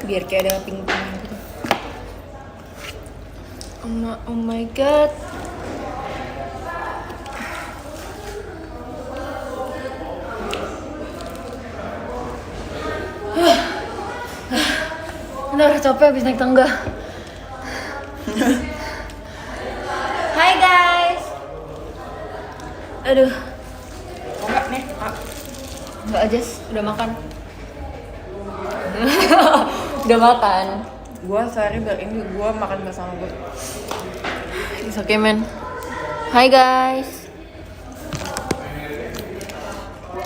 biar kayak ada pink-pink gitu. Oh my god. Udah capek habis naik tangga. Hai guys. Aduh. Enggak nih, Kak. Enggak aja, udah makan. Udah makan. Gua sehari ini gua makan bersama gue. It's okay man. Hi guys.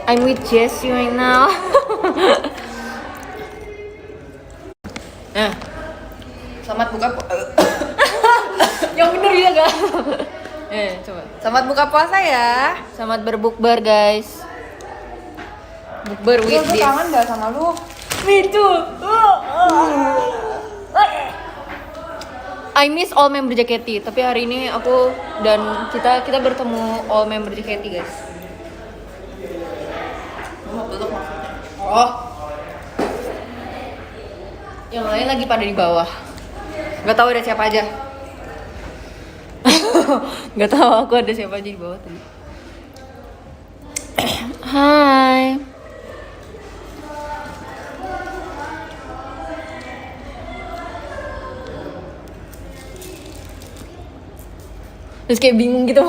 I'm with Jessie right now. Nah, selamat buka Yang bener ya gak? Coba. Selamat buka puasa ya. Selamat berbukber guys. Bukber with Gue this. kangen gak sama lu? Me too. I miss all member JKT, tapi hari ini aku dan kita bertemu all member JKT guys. Mau peluk maksudnya? Oh. Yang lain lagi pada di bawah. Gak tahu ada siapa aja. Gak tahu aku ada siapa aja di bawah tadi. Hai. Terus kayak bingung gitu.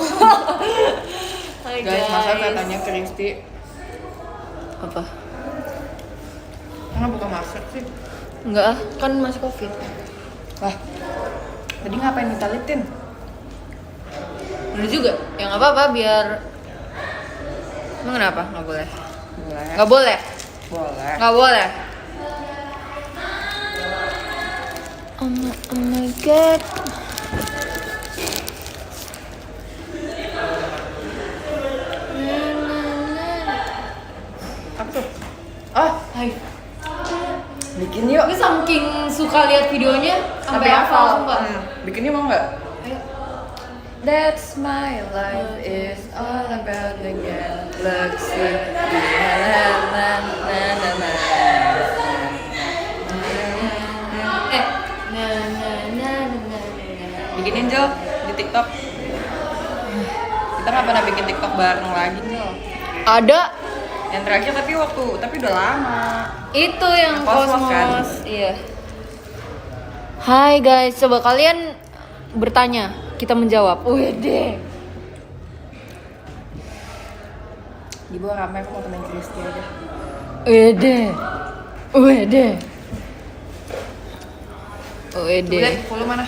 Hai Guys, masa saya tanya ke Risti, apa? kenapa buka masker sih? Enggak ah, kan masih covid. Wah, tadi ngapain kita liatin? Bener juga, ya nggak apa-apa biar. Emang kenapa? Nggak boleh? Boleh. Nggak boleh? Boleh. Nggak boleh. Oh my god. Apa tuh? Oh, Hai. bikin yuk. Gue saking suka lihat videonya sampai hafal sumpah. Bikin yuk mau nggak? Ayo. That's my life is all about the galaxy. Na na na na na. Na. Bikinin Jo di TikTok. Kita nggak pernah bikin TikTok bareng lagi Jol. Ada Yang terakhir tapi udah lama. itu yang Kosmos kan? kosmos. Iya. Hai guys, coba kalian bertanya, kita menjawab. Wede. Di bawah ramai, aku mau temen Kristi aja. Wede. Lihat follow mana?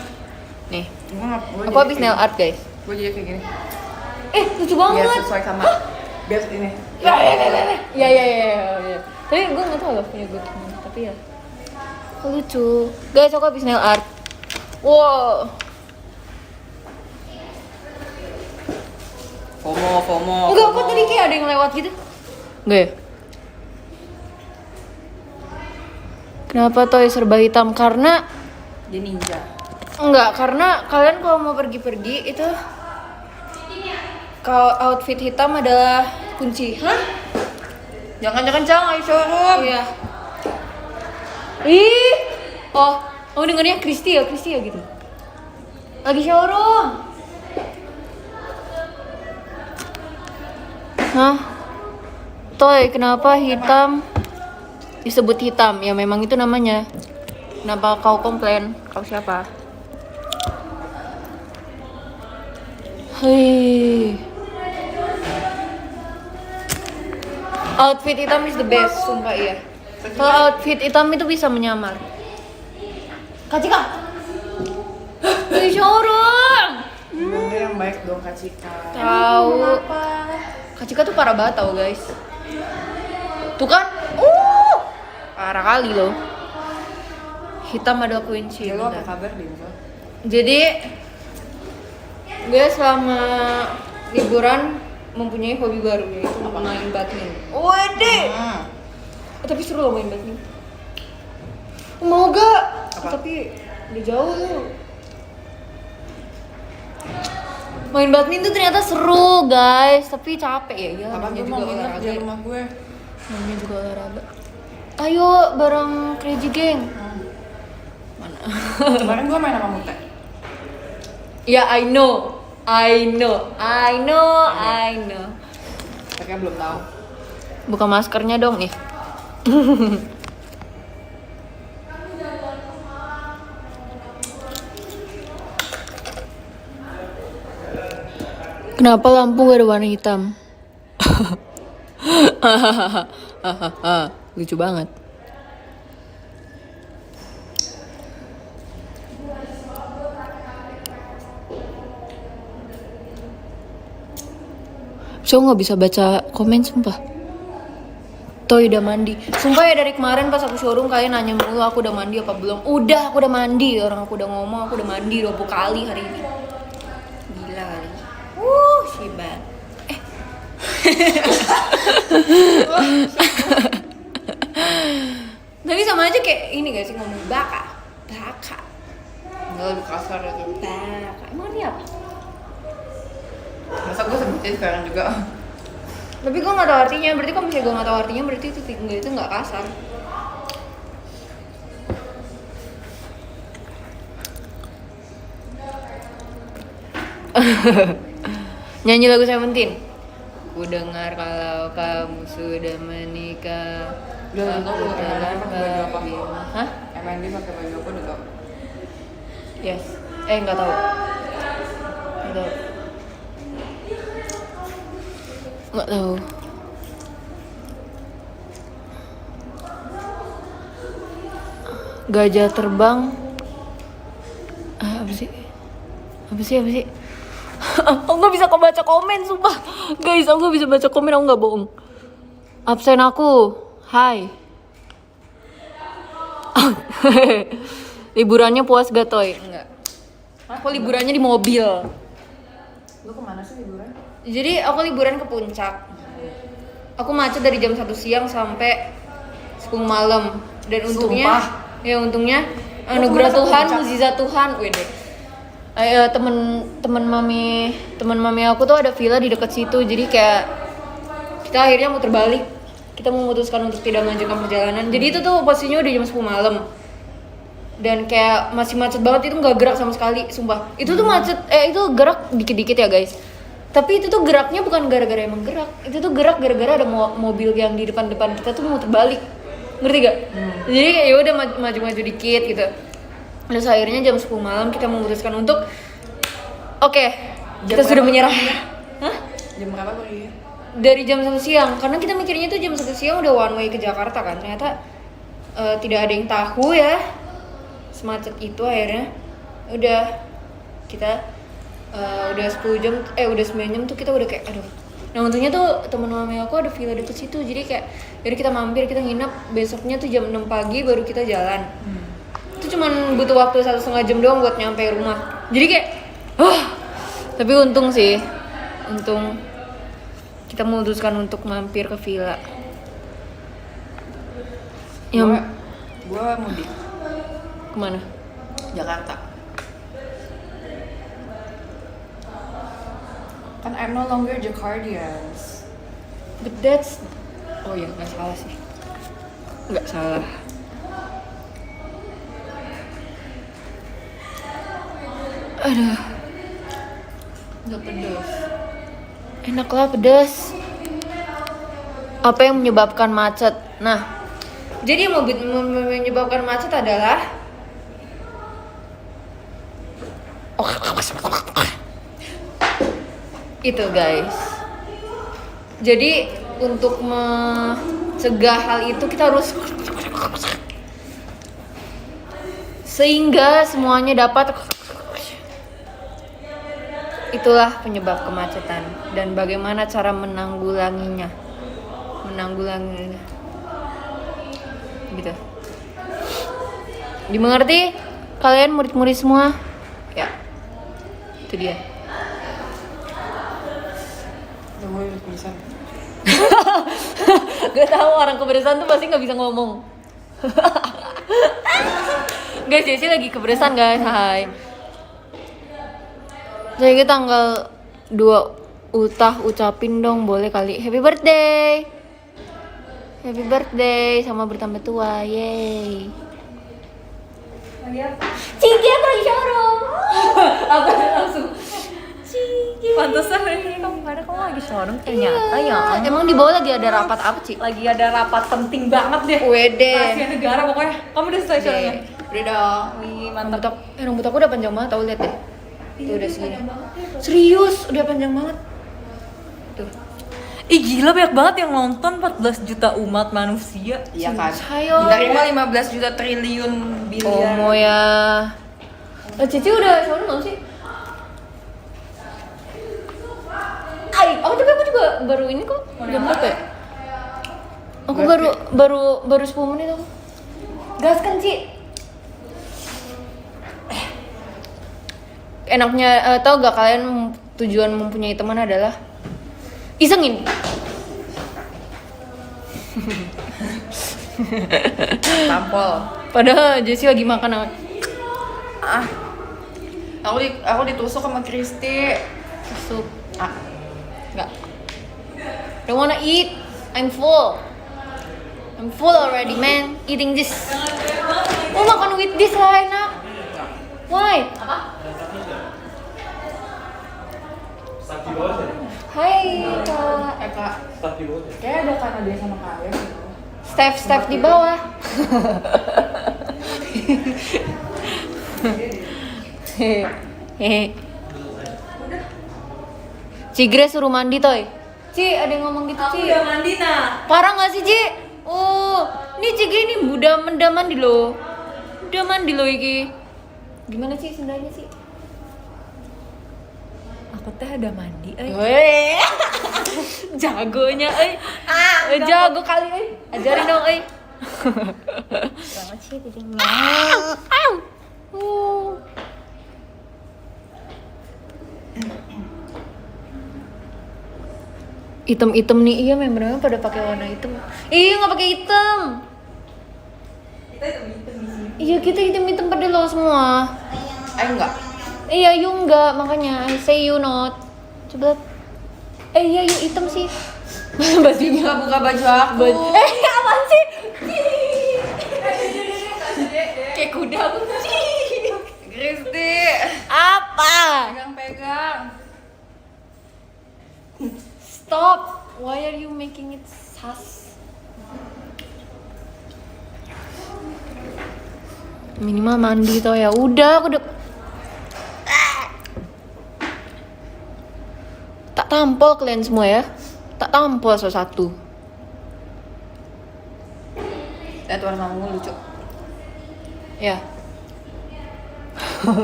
Nih, Gua aku habis nail art guys. Gue jadi kayak gini. Lucu Biar banget. sesuai sama biar ini. Ya. Tapi gue nggak tahu lah punya gue gimana. Tapi ya, lucu. Guys, aku habis nail art. Wow. FOMO. Enggak, kok tadi kayak ada yang lewat gitu? Enggak ya? Kenapa toy serba hitam? Karena Dia ninja. enggak, karena kalian kalau mau pergi-pergi itu kalau outfit hitam adalah kunci. Hah? Jangan ayo showroom. Iya. Ih. Oh dengarnya Kristi ya gitu. Lagi showroom. Hah? Toy, kenapa hitam disebut hitam? Ya memang itu namanya. Kenapa kau komplain? Kau siapa? Hei. Outfit hitam is the best, sumpah iya. Kalau outfit hitam itu bisa menyamar. Kak Cika. Di showroom. Dia yang baik dong Kak Cika. Tahu. Kak Cika tuh parah banget tau guys. Tuh kan? Parah kali loh. Hitam ada kunci. Ya, lo apa Bentar. kabar Dinzo? Jadi gue selama liburan mempunyai hobi baru yaitu main badminton. Wede. Tapi seru loh main badminton. Mau gak? Tapi udah jauh tuh. Main badminton tuh ternyata seru guys, tapi capek ya. Ya Kapan namanya gue juga mau nginep di olahraga. rumah gue? Namanya juga olahraga. Ayo bareng Crazy Gang. Mana? Kemarin gue main sama Mute. Ya, I know. Mereka belum tahu. Buka maskernya dong nih. Kenapa lampu gak ada warna hitam? Lucu banget. So nggak bisa baca komen sumpah. Toy udah mandi. Sumpah ya dari kemarin pas aku showroom kalian nanya mulu aku udah mandi apa belum. Udah, aku udah mandi. Orang aku udah ngomong aku udah mandi 20 kali hari ini. Gila kali. Shibat. Tapi sama aja kayak ini gak sih ngomong baka. Nggak lebih kasar itu. Baka. Emang ini apa? Masa gue sebutin sekarang juga. Tapi gue gak tahu artinya. Berarti kalau misalnya gue gak tahu artinya berarti itu gak kasar. Nyanyi lagu Seventeen. Ku dengar kalau kamu sudah menikah. Udah tau gue MND pakai baju apa? Hah? MND pakai baju apa udah tau? Yes. Nggak tahu. Nggak tahu. Gajah terbang. Apa sih? Aku nggak bisa baca komen, sumpah. Guys, aku nggak bisa baca komen, aku nggak bohong. Absen aku. Hai. Liburannya puas gak, Toy? Enggak. Aku liburannya di mobil. Lu kemana sih liburan? Jadi aku liburan ke puncak. Aku macet dari jam 1 siang sampai 10 malam. Dan untungnya, untungnya anugerah Tuhan, mukjizat Tuhan. Wede. Temen mami aku tuh ada villa di dekat situ. Jadi kayak kita akhirnya muter balik. Kita memutuskan untuk tidak melanjutkan perjalanan. Jadi itu tuh posisinya udah jam 10 malam. Dan kayak masih macet banget, itu nggak gerak sama sekali, sumpah. Itu tuh macet, itu gerak dikit-dikit ya guys. Tapi itu tuh geraknya bukan gara-gara emang gerak. Itu tuh gerak gara-gara ada mobil yang di depan kita tuh muter balik. Ngerti gak? Jadi kayak ya udah maju-maju dikit gitu. Terus akhirnya jam 10 malam kita memutuskan untuk oke, kita sudah menyerah. Hah? Jam berapa pergi? Dari jam 1 siang, karena kita mikirnya tuh jam 1 siang udah one way ke Jakarta kan. Ternyata tidak ada yang tahu ya. Semacet itu akhirnya udah kita udah 10 jam udah 9 jam tuh kita udah kayak aduh. Nah untungnya tuh teman mami aku ada villa deket situ, jadi kayak jadi kita mampir, kita nginep, besoknya tuh jam 6 pagi baru kita jalan. Itu cuman butuh waktu 1,5 jam doang buat nyampe rumah. Jadi kayak tapi untung sih, untung kita memutuskan untuk mampir ke villa. Gue mudik kemana? Jakarta. Kan I'm no longer Jakardians. But that's iya nggak salah sih, nggak salah. Aduh, Nggak pedes. enak lah pedas. Apa yang menyebabkan macet? Nah, jadi yang menyebabkan macet adalah itu guys. Jadi untuk mencegah hal itu kita harus sehingga semuanya dapat. Itulah penyebab kemacetan dan bagaimana cara menanggulanginya. Gitu. Dimengerti kalian murid-murid semua? Ya. Itu dia. Gue tulisan. Gak tahu orang kebersihan tuh pasti nggak bisa ngomong. Guys, Jessy lagi kebersihan guys. Hai. Jadi tanggal 2 Utah ucapin dong, boleh kali. Happy birthday. Happy birthday sama bertambah tua. Yeay. Cigi aku lagi showroom. Aku langsung Cigi. Pantesan ini kamu nggak ada, kamu lagi showroom ternyata ya. Emang di bawah lagi ada rapat apa, Ci? Lagi ada rapat penting banget deh. Wede. Rahasia negara pokoknya. Kamu udah selesai showroomnya? Udah dong. Wih, Rambut aku, rambut aku udah panjang banget, tau lihat deh. Tuh udah segini. Serius, udah panjang banget. Tuh. Ih gila, banyak banget yang nonton, 14 juta umat manusia. Iya kan. Sayo. Menerima 15 juta triliun biliar. Omo ya. Cici udah showroom belum sih? Tapi aku juga baru ini kok. Jam berapa ya? Aku baru 10 menit aku. Gas kan, Ci? Enaknya tau gak kalian tujuan mempunyai teman adalah isengin. Tampol. Padahal Jessie lagi makan apa? Ah. Aku ditusuk sama Kristi. Sup. Ah. Enggak. Don't wanna eat. I'm full. I'm full already, man. Eating this. Oh, makan with this lah enak. Why? Hai, Kak. Kak. Kayak ada karena dia sama kalian. Steph di bawah. Hehehe. Cigre suruh mandi, Toy. Ci, ada yang ngomong gitu, Ci. Udah mandi nah. Parah gak sih, Ci? Oh, ini Cigre ini udah mandi loh. Udah mandi loh iki. Gimana sih sendalnya sih? Aku teh udah mandi, Weh. Jagonya, jago kali, ajarin dong, Banget sih tidurnya. Item nih, iya memang pada pakai warna hitam. Iya nggak pakai hitam. Kita hitam di sini. Iya kita hitam pada lo semua. Ayo enggak. Iya you enggak, makanya I say you not. Coba. Iya you hitam sih. Bajunya. Buka baju aku. Apaan sih? Kayak kuda aku. Kristi. Apa? Pegang. Stop. Why are you making it sus? Minimal mandi toh ya. Udah aku udah. Tak tampol kalian semua ya. Tak tampol satu-satu. Lihat warna kamu lucu. Ya.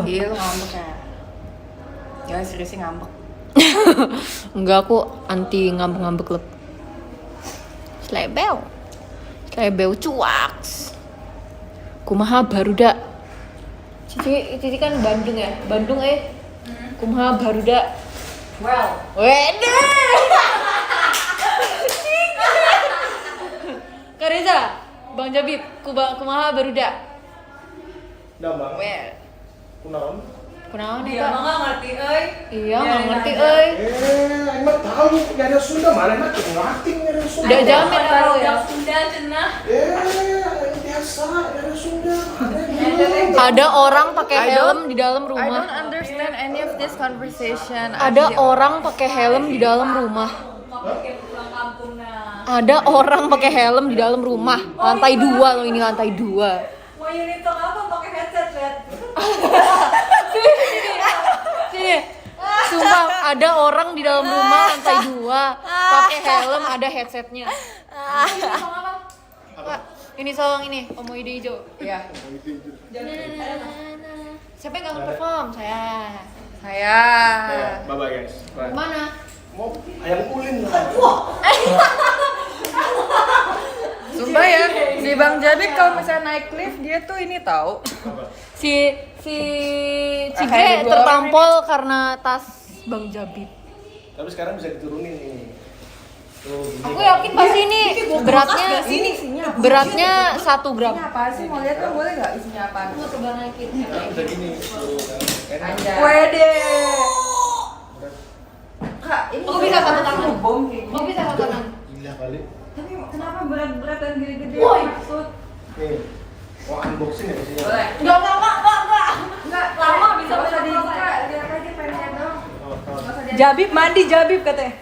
Iya lu ngambek ya. Ya serius sih ngambek. Enggak, aku anti ngambek-ngambek lep. Slebeu cuaks. Kumaha barudak. Cici kan Bandung ya. Kumaha barudak. Well, Wede. Kak Reza, Bang Jabib, kumaha barudak. Damang. Well. Kunaon? Kunaon dia eta? mah nggak ngerti, Iya, nggak ngerti nanya. euy. Emang tahu nyari Sunda mana mah tuh ngelatih nyari Sunda. Udah jamin kalau ya. Sunda cenah. Biasa nyari Sunda. Ada orang pakai helm di dalam I rumah. don't understand any of this conversation. Ada orang pakai helm di dalam rumah. Pulang kampung nah. Ada orang pakai helm di dalam rumah. Lantai 2 loh, ini lantai 2. Mau unit talk apa pakai headset, Red? Sini. Sumpah ada orang di dalam rumah lantai 2 pakai helm, ada headsetnya. Ini song apa? Pak, ini song ini Omo Ide Ijo. Iya. Siapa yang gak perform? Saya. Saya. Bye bye guys. Bye. Mana? Mau ayam ulin lah. Sumpah ya, si Bang Jabib kalau misalnya naik lift dia tuh ini tahu. Si Cigre Kayak digoreng tertampol karena tas Bang Jabib. Tapi sekarang bisa diturunin ini. Tuh, gini Aku kan. yakin pasti ini beratnya 1 gram. Ini apa sih? Mau lihat kan boleh nggak isinya apa? Aku mau coba naikin. Sekarang bisa gini. Tuh, kan. Enak. Anjay. Wede. Kak, ini Aku bisa satu tangan. Bom kayak Mau bisa satu tangan. Gila kali. Tapi kenapa berat-berat dan gede-gede? Woi. Maksud? Nih. Mau unboxing ya biasanya? Boleh. Enggak. Lama bisa dibuka. Jabib mandi, Jabib katanya.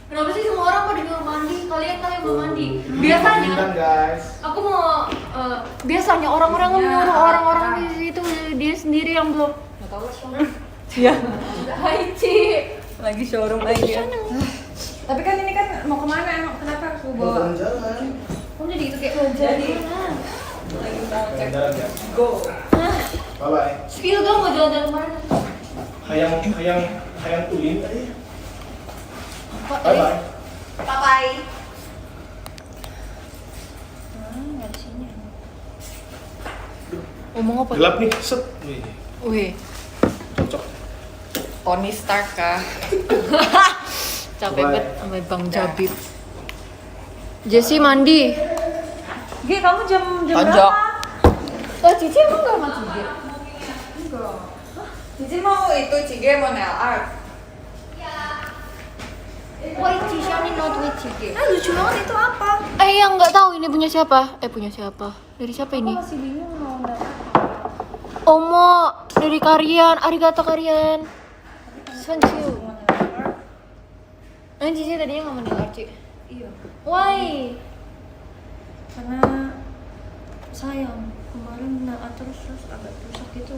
Kenapa sih semua orang pada nyuruh mandi? Kalian belum mandi. Kan Biasanya guys. aku mau biasanya orang-orang menyuruh orang-orang di situ, dia sendiri yang belum. Enggak tahu lah. Iya. Hai Ci. Lagi showroom aja. Tapi kan ini kan mau kemana emang? Kenapa aku Mau bawa? jalan-jalan. Kamu jadi itu kayak Jadi. mana? Jalan-jalan ya. Go. Bye bye. Spill dong mau jalan-jalan kemana? Hayang tulin tadi. Pak, Bye bye. Bye. ngomong apa? Gelap nih, set. Wih, Cocok. Tony Stark kah? capek Bye. banget sama Bang Jabib. Jessie mandi. Gi, kamu jam Tonjok. berapa? Oh, Cici emang gak mandi dia? Cici mau itu Cige mau nail art. Why Cici not with Cici? Lucu banget itu apa? Yang nggak tahu ini punya siapa? Punya siapa? Dari siapa ini? Masih bingung mau nail art. Omo, dari Karian, arigato Karian. Thank you. Cici tadinya nggak mau nail art, Ci. Iya. Why? Karena sayang kemarin nail art terus agak rusak gitu.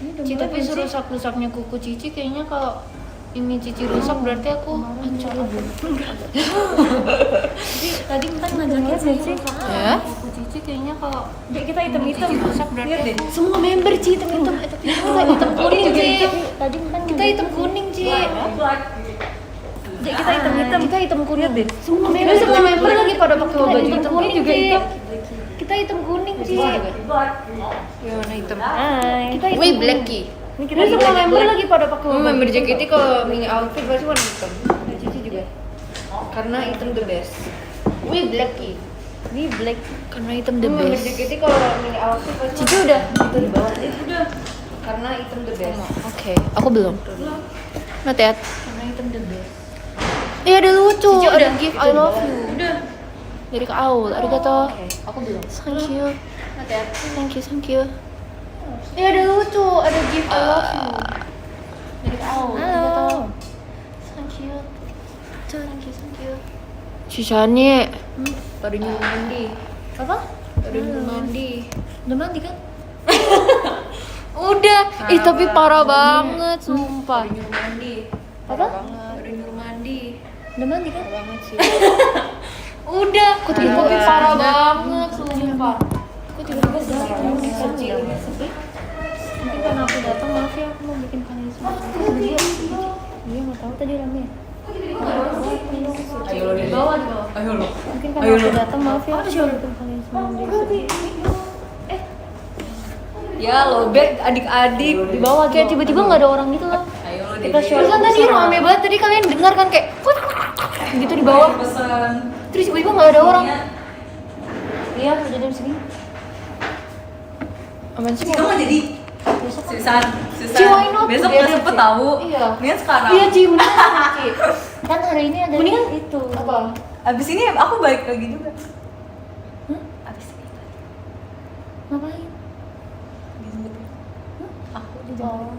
Ini udah Cici mulai tapi benci. serusak-rusaknya kuku Cici kayaknya kalau ini Cici rusak berarti aku hancur lebih. Jadi tadi Intan ngajakin sih. Ya? Kuku Cici kayaknya kalau Dek, kita hitam-hitam. Cici rusak berarti Lihat deh. aku. Semua member Ci hitam-hitam. Tapi kita hitam kuning Ci. Tadi Intan Kita hitam kuning Ci. Dek, kita hitam-hitam. Kita hitam kuning Lihat deh. Semua member lagi pada pakai baju hitam hitam kuning kuning juga Ci. hitam. Kita hitam kuning Ci. Ya mana hitam? Hai. Kita hitam. Wih blacky. Ini Kita semua member lagi pada pakai Oh, baju member hitam. JKT kalau mini outfit pasti warna hitam. Nah, Cici juga. Karena hitam the best. Wih blacky. Ini black. Karena hitam the Member best. JKT kalau mini outfit pasti Cici udah. itu di bawah. Udah. Karena hitam the best. Oke, aku belum. Not yet. Karena hitam the best. Iya ada lucu, Cici ada udah. gift Itu I di love bawah. you. Udah. Dari Kak Aul, arigato. Aku belum. Thank you. Not yet. Thank you. Iya ada lucu, ada gift I love you. Dari Kak Aul, arigato. Thank you. Thank you. Sisanya Pada nyuruh mandi. apa? Pada nyuruh mandi. Udah mandi kan? Udah. Tapi parah banget, sumpah. Pada nyuruh mandi. Apa? Pada nyuruh mandi. Udah mandi kan? Parah banget sih. Udah. Kok tiba-tiba Parah parah banget. banget, sumpah. Kok tiba-tiba sepi? Mungkin karena aku datang, maaf ya, aku mau bikin kalian semua. Dia nggak tahu tadi rame ya. Ayo lo Di bawah. Ayo lo. Mungkin karena aku datang, maaf ya, aku mau bikin kalian semua. Ya lo bek adik-adik. Di bawah kayak tiba-tiba nggak ada orang gitu loh. Ayo lo Kita share. Kan tadi rame banget, tadi kalian dengar kan kayak gitu di bawah. pesan. Terus tiba-tiba nggak ada orang. Iya, udah jam segini. Aman sih? Kamu nggak jadi Susan. Ci, why not? Besok Together, nggak sempet Ci. tahu. Iya. Mendingan sekarang. Iya, Ci, beneran, Ci. Kan hari ini ada Mendingan itu. Apa? Abis ini aku balik lagi juga. Abis ini. Ngapain? Dijemput. Aku dijemput. Oh.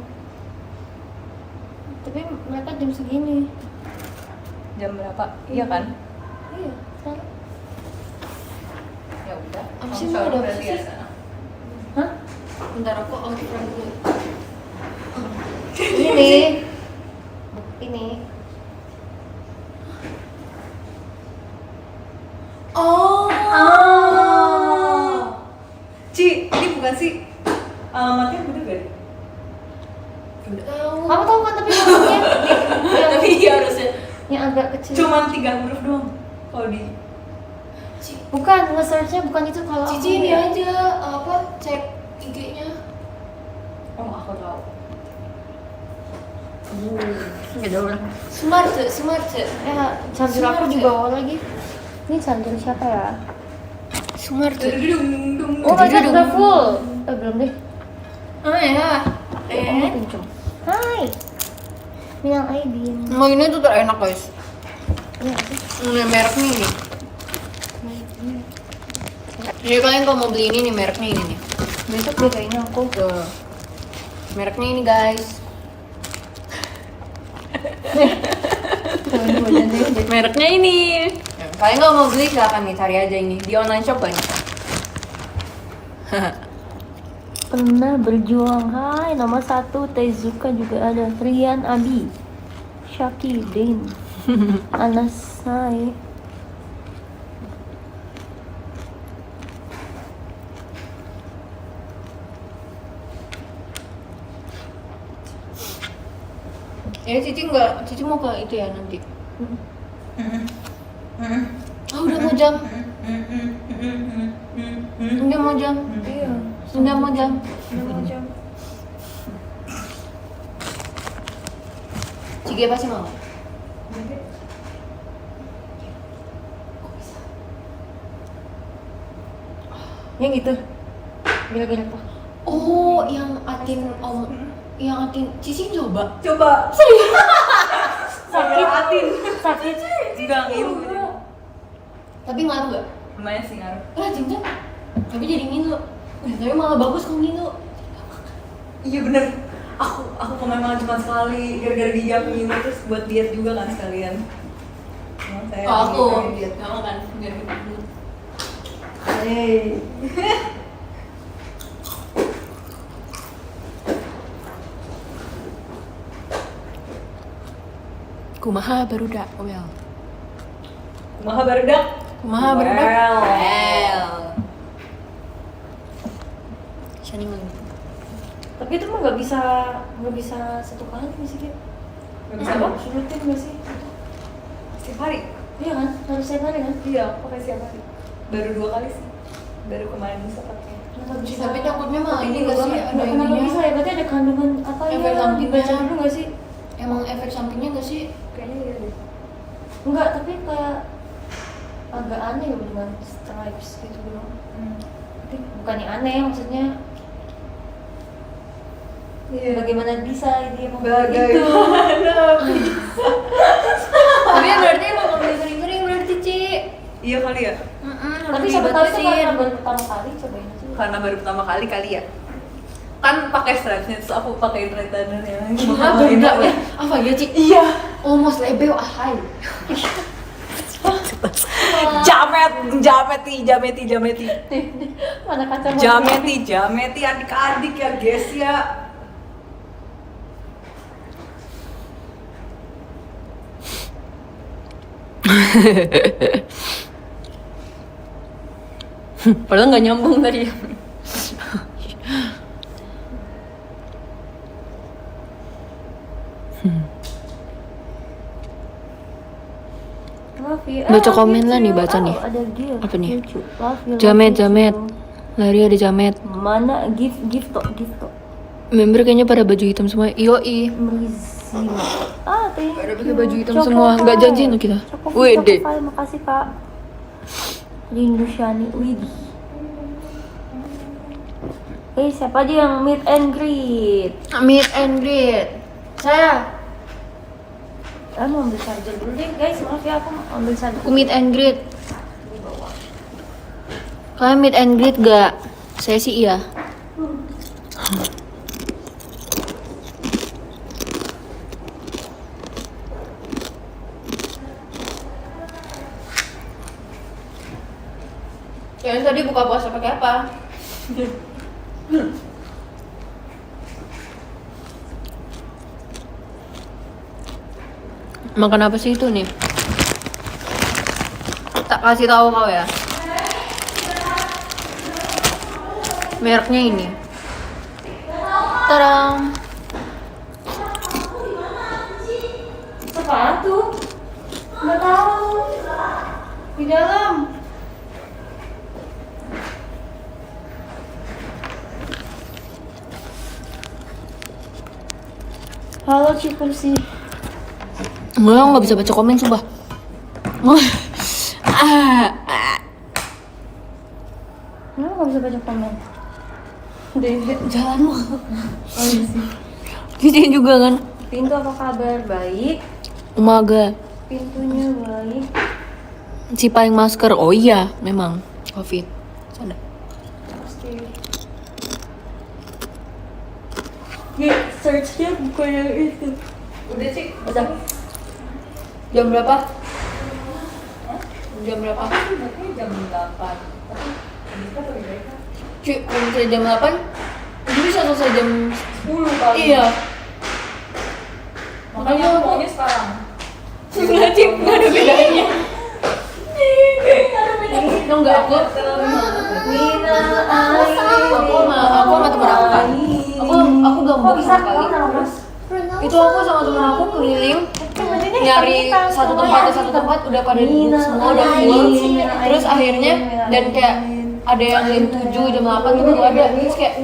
Tapi mereka jam segini. Jam berapa? Iya kan? Iya, sekarang. Ya udah. Apa sih, Kamu ada apa berarti sih? ya sana. Hah? Bentar aku outfit dulu. Ini nih. Ini. Oh. Ci, ini bukan sih alamatnya bener gak? Kamu tahu kan tapi maksudnya Tapi iya harusnya yang agak kecil. cuman 3 huruf doang. Kalau di Bukan, nge-search-nya bukan itu kalau Cici aku ini ya. aja apa cek IG-nya. oh aku tahu. Nggak ada orang. Smart. Ya, charger aku di bawah lagi. Ini charger siapa ya? Smart. Oh my god, udah full. Belum deh. Ah ya. Kamu pinjam. Hai. Minal Aidin. Mau ini tuh terenak guys. Iya. Ini mereknya ini. Jadi kalian kalau mau beli ini nih mereknya ini nih. Besok deh kayaknya aku. Tuh. Mereknya ini guys. Mereknya ini. Ya, kalian kalau mau beli silahkan nih cari aja ini di online shop banyak. Pernah berjuang. Hai, nomor 1 Tezuka juga ada. Rian Abi, Syaki Din, Anas Hai. Ya Cici mau ke itu ya nanti. Ah udah mau jam. Udah mau jam. Iya, Udah mau jam. udah mau jam. Cige pasti mau. Yang itu. Gila-gila apa? Oh, yang atin Cici coba. Coba. Sakit. Sakit. Enggak ngilu. Tapi ngaruh gak? Lumayan sih ngaruh. Cincang. Tapi jadi ngilu. Tapi malah bagus kalau ngilu. Iya bener. Aku kemarin cuma sekali gara-gara dijamin terus buat diet juga kan sekalian. Emang saya Oh, aku lagi diet. gak makan biar gitu. Hey. Kumaha barudak. Well. Kumaha barudak? Kumaha barudak. Well. Well. Shani mau. Tapi itu mah nggak bisa satu kali sih Kit. Gak bisa apa? Rutin nggak sih? Setiap hari? Iya kan? Harus setiap hari kan? Iya, aku pakai setiap hari. Baru 2 kali sih. Baru kemarin bisa pakai. Kenapa bisa? Tapi takutnya malah Tapi ini nggak sih ada kenapa ininya? bisa ya? Berarti ada kandungan apa ya? Efek sampingnya. Dibaca dulu nggak sih? Emang efek sampingnya nggak sih? Kayaknya iya deh. Enggak, tapi kayak agak aneh ya dengan stripes gitu doang. Tapi bukannya aneh, maksudnya bagaimana bisa dia membuat itu? Tapi berarti emang nggak boleh sering-sering berarti Ci. Iya kali ya? Tapi siapa tahu itu karena baru pertama kali cobain aja. Karena baru pertama kali ya. Kan pakai stripesnya terus aku pakai retainer yang Kumaha barudak ya? Apa ya Ci? Iya. Almost lebeo ahai. Jameti. Mana kaca Jameti adik-adik ya guys ya. Padahal nggak nyambung tadi. Baca komen lah nih, baca nih. Ada gift. Apa nih? Lucu. Love you, Jamet. love you. Lari ada jamet. Mana gift tok. Member kayaknya pada baju hitam semua. Yoi. Mrizina. Thank Pada you. pakai baju hitam Coklat semua. Nggak Pie. janjian loh kita. Coklat Wede. Pie, makasih Kak. Rindu Shani Widi. Siapa aja yang meet and greet? Meet and greet. Saya. Mau ambil charger dulu deh guys, maaf ya aku mau ambil charger. Aku meet and greet. Kalian meet and greet gak? Saya sih iya. Kalian tadi buka puasa pakai apa? Makan apa sih itu nih? Tak kasih tahu kau ya. Mereknya ini. Tadam. Apaan tuh? Nggak tahu. Di dalam. Halo Cikursi. Nggak bisa baca komen sumpah. Kenapa nggak bisa baca komen? Jalanmu. Oh iya sih. Cici juga kan. Pintu apa kabar? Baik. Umaga. Pintunya baik. Si paling masker. Oh iya, memang COVID. Ada. search-nya bukan yang itu. Udah sih. Udah. Jam berapa? Jam berapa? Aku bukunya jam 8. Tapi bisa pergi mereka. Cuy, kalau misalnya jam 8 itu bisa selesai jam 10 kali. Iya. Makanya aku maunya sekarang. Berarti nggak ada bedanya. Dong nggak aku. Aku sama teman aku kan. Aku belum book sama sekali. Itu aku sama teman aku keliling nyari satu tempat udah pada book semua udah full. Terus akhirnya dan kayak ada yang jam 7, jam 8 tuh baru ada. Terus kayak